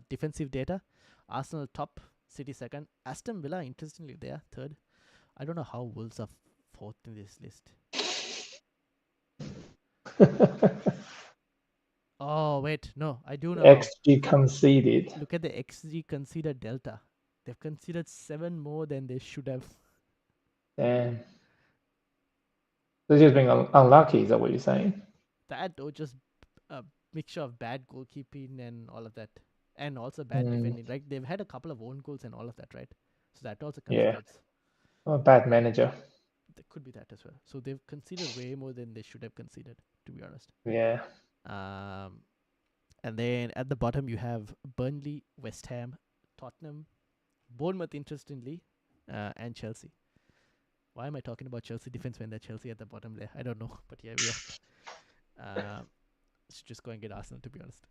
defensive data. Arsenal top, City second, Aston Villa interestingly they are third. I don't know how Wolves are fourth in this list. Oh wait, no, I do know. XG conceded. Look at the XG conceded delta. They've conceded 7 more than they should have. Damn. They're just being unlucky, is that what you're saying? That or just a mixture of bad goalkeeping and all of that. and also bad defending. Right, they've had a couple of own goals and all of that, right? So that also Yeah. contributes. A bad manager. There could be that as well. So they've conceded way more than they should have conceded, to be honest. Yeah. And then at the bottom you have Burnley, West Ham, Tottenham, Bournemouth, interestingly, and Chelsea. Why am I talking about Chelsea defense when they're Chelsea at the bottom there? I don't know, but yeah, we are. Should just go and get Arsenal, to be honest.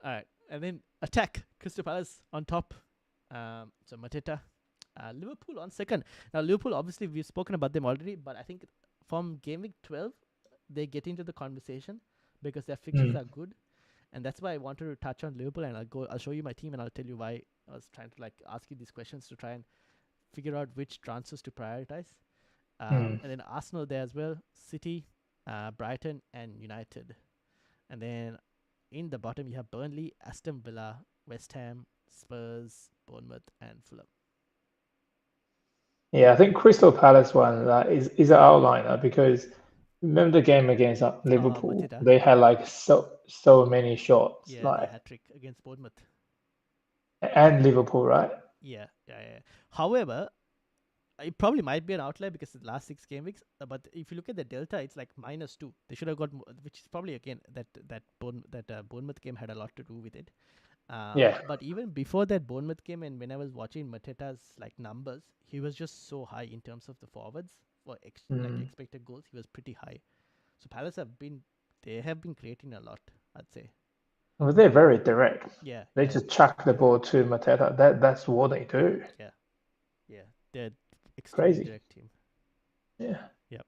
All right, and then attack. Crystal Palace on top. So Mateta. Liverpool on second. Now Liverpool, obviously we've spoken about them already, but I think from game week 12 they get into the conversation because their fixtures are good, and that's why I wanted to touch on Liverpool. And I'll show you my team and I'll tell you why I was trying to ask you these questions to try and figure out which transfers to prioritize. And then Arsenal there as well, City, Brighton, and United. And then in the bottom you have Burnley, Aston Villa, West Ham, Spurs, Bournemouth, and Fulham. Yeah, I think Crystal Palace one is an outliner because remember the game against Liverpool? They had so many shots. Yeah, the hat-trick against Bournemouth. And Liverpool, right? Yeah. However, it probably might be an outlier because the last 6 game weeks. But if you look at the delta, it's like -2. They should have got, which is probably again that Bournemouth game had a lot to do with it. Yeah. But even before that Bournemouth game, and when I was watching Mateta's numbers, he was just so high in terms of the forwards for expected goals. He was pretty high. So Palace have been creating a lot, I'd say. Well, they're very direct. Yeah. They just chuck the ball to Mateta. That's what they do. Yeah. They're extremely direct team. Yeah. Yep.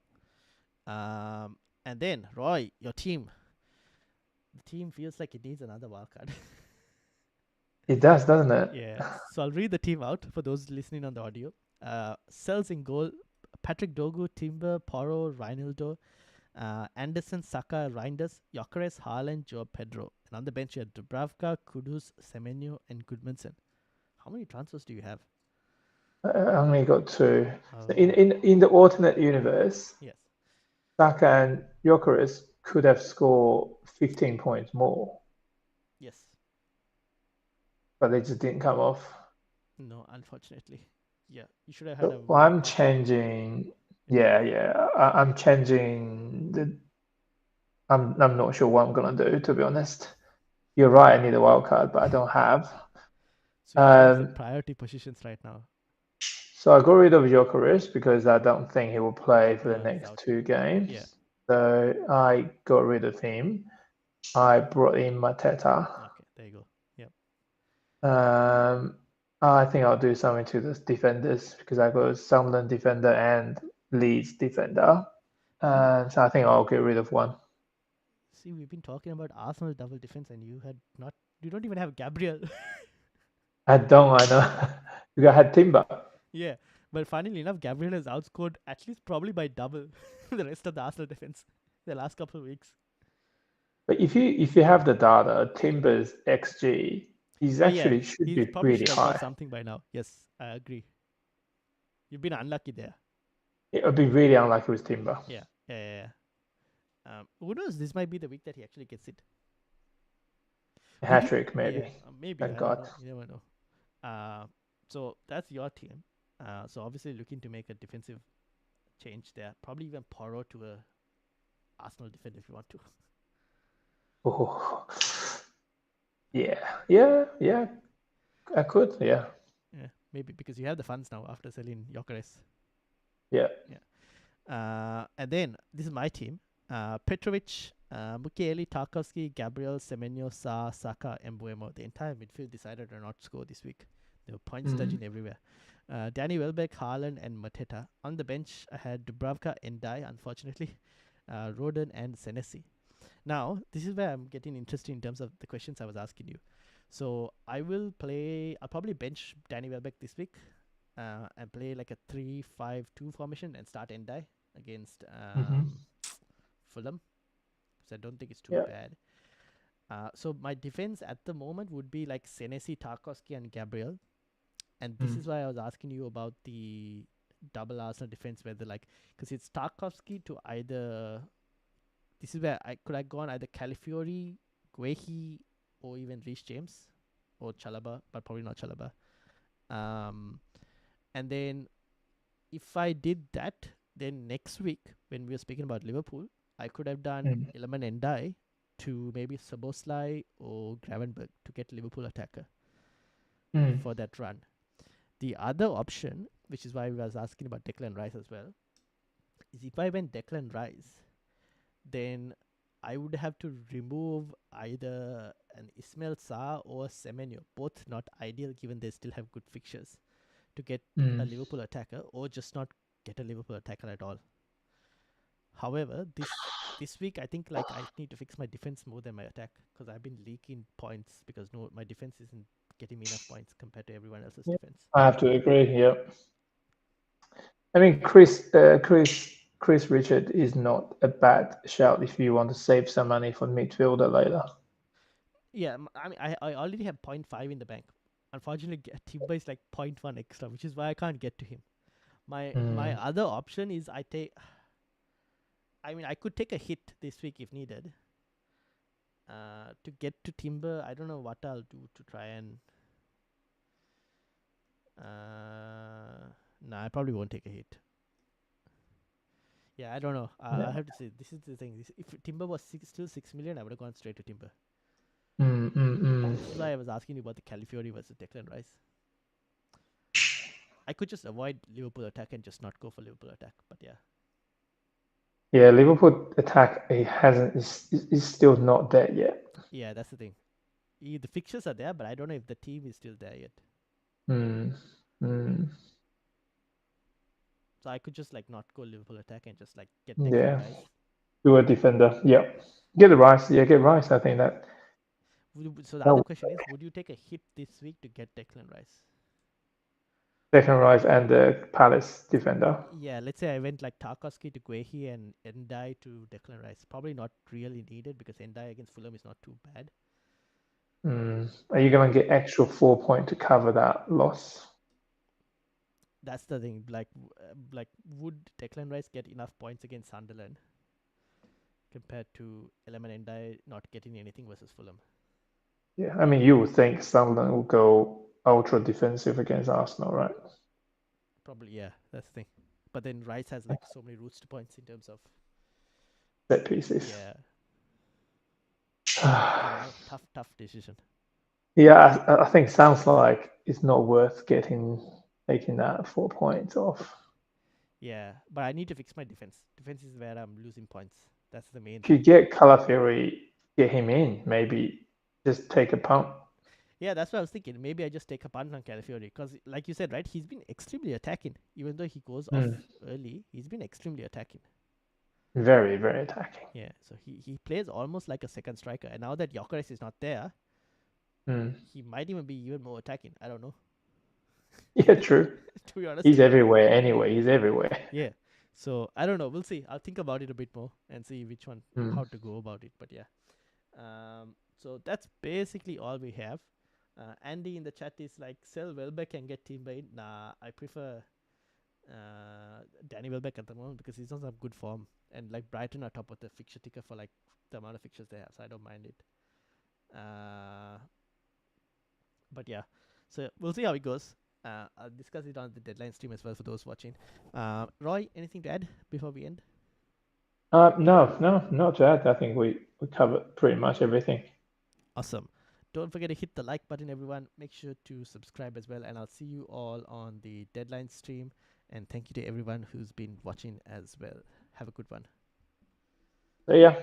And then Roy, your team. The team feels like it needs another wildcard. It does, doesn't it? Yeah. So I'll read the team out for those listening on the audio. Cells in goal: Patrick Dogu, Timber, Porro, Reinildo, Anderson, Saka, Reinders, Gyökeres, Haaland, Joe Pedro. And on the bench you have Dubravka, Kudus, Semenyo, and Goodmanson. How many transfers do you have? I only got 2. So in the alternate universe, yes, Saka and Gyökeres could have scored 15 points more. Yes. But they just didn't come off. No, unfortunately. Yeah, you should have had a... Well, I'm changing... Yeah. I'm changing the... I'm not sure what I'm going to do, to be honest. You're right, I need a wild card, but I don't have. So you're in priority positions right now. So I got rid of Gyökeres because I don't think he will play for the next 2 games. Yeah. So I got rid of him. I brought in Mateta. Okay, there you go. Yep. I think I'll do something to the defenders because I got Sunderland defender and Leeds defender. So I think I'll get rid of one. See, we've been talking about Arsenal double defense and you don't even have Gabriel. I know. You had Timber. Yeah, but funnily enough, Gabriel has outscored at least probably by double the rest of the Arsenal defense the last couple of weeks. But if you have the data, Timber's XG should be really high. Something by now. Yes, I agree. You've been unlucky there. It would be really unlucky with Timber. Yeah. Who knows? This might be the week that he actually gets it. A hat-trick, maybe. Yeah, maybe. Thank God. You never know. So that's your team. So obviously looking to make a defensive change there. Probably even Porro to a Arsenal defender if you want to. Oh. Yeah. I could, yeah. Yeah, maybe because you have the funds now after selling Gyökeres. Yeah. And then this is my team. Petrovic, Mukiele, Tarkowski, Gabriel, Semenyo, Sa, Saka, Mbuemo. The entire midfield decided to not score this week. There were points dodging everywhere. Danny Welbeck, Haaland, and Mateta. On the bench, I had Dubravka, Ndai, unfortunately, Roden, and Senesi. Now, this is where I'm getting interested in terms of the questions I was asking you. So I'll probably bench Danny Welbeck this week and play like a 3-5-2 formation and start Ndai against Fulham. Because I don't think it's too bad. So my defense at the moment would be like Senesi, Tarkowski, and Gabriel. And this is why I was asking you about the double Arsenal defense, whether because it's Tarkowski to either... This is where I could have gone either Calafiori, Guehi, or even Reece James. or Chalobah, but probably not Chalobah. And then if I did that, then next week when we were speaking about Liverpool, I could have done Iliman Ndiaye to maybe Szoboszlai or Gravenberch to get Liverpool attacker for that run. The other option, which is why I was asking about Declan Rice as well, is if I went Declan Rice, then I would have to remove either an Ismail Sarr or Semenyo, both not ideal given they still have good fixtures, to get a Liverpool attacker, or just not get a Liverpool attacker at all. However, this week I think like I need to fix my defense more than my attack, because I've been leaking points because my defense isn't getting me enough points compared to everyone else's defense. I have to agree. Yeah. I mean, Chris Richard is not a bad shout if you want to save some money for midfielder later. Yeah, I mean, I already have 0.5 in the bank. Unfortunately, Timber is like 0.1 extra, which is why I can't get to him. My other option is I could take a hit this week if needed. To get to Timber, I don't know what I'll do to try and. Nah, I probably won't take a hit. Yeah, I don't know. I have to say, this is the thing. If Timber was still 6 million, I would have gone straight to Timber. This is why I was asking you about the Calafiori versus Declan Rice. I could just avoid Liverpool attack and just not go for Liverpool attack, but yeah. Yeah, Liverpool attack is still not there yet. Yeah, that's the thing. The fixtures are there, but I don't know if the team is still there yet. So I could just like not go Liverpool attack and just like get Declan Rice. Do a defender. Yeah. Get the Rice. Yeah, get Rice. I think that. So the other question is, would you take a hit this week to get Declan Rice? Declan Rice and the Palace defender. Yeah, let's say I went like Tarkowski to Guehi and Ndiaye to Declan Rice. Probably not really needed because Ndiaye against Fulham is not too bad. Are you going to get extra 4 points to cover that loss? That's the thing. Like, would Declan Rice get enough points against Sunderland compared to Iliman Ndiaye not getting anything versus Fulham? Yeah, I mean, you would think Sunderland will go ultra defensive against Arsenal, right? Probably, yeah. That's the thing. But then Rice has like so many routes to points in terms of set pieces. Yeah. Tough decision. Yeah, I think sounds like it's not worth taking that 4 points off. Yeah, but I need to fix my defense. Defense is where I'm losing points. That's the main thing. If you get Calafiori, get him in, maybe just take a punt. Yeah, that's what I was thinking. Maybe I just take a punt on Calafiori because, like you said, right, he's been extremely attacking. Even though he goes off early, he's been extremely attacking. Very, very attacking. Yeah, so he plays almost like a second striker. And now that Gyökeres is not there, he might even be even more attacking. I don't know. Yeah, true. To be honest, he's everywhere anyway. He's everywhere. Yeah. So I don't know. We'll see. I'll think about it a bit more and see which one, how to go about it. But yeah. So that's basically all we have. Andy in the chat is like, sell Welbeck and get Timber in. Nah, I prefer Danny Welbeck at the moment because he's on some good form. And like Brighton are top of the fixture ticker for like the amount of fixtures they have. So I don't mind it. But yeah. So we'll see how it goes. I'll discuss it on the deadline stream as well for those watching. Roy, anything to add before we end? No, not to add. I think we covered pretty much everything. Awesome. Don't forget to hit the like button, everyone. Make sure to subscribe as well. And I'll see you all on the deadline stream. And thank you to everyone who's been watching as well. Have a good one. See ya.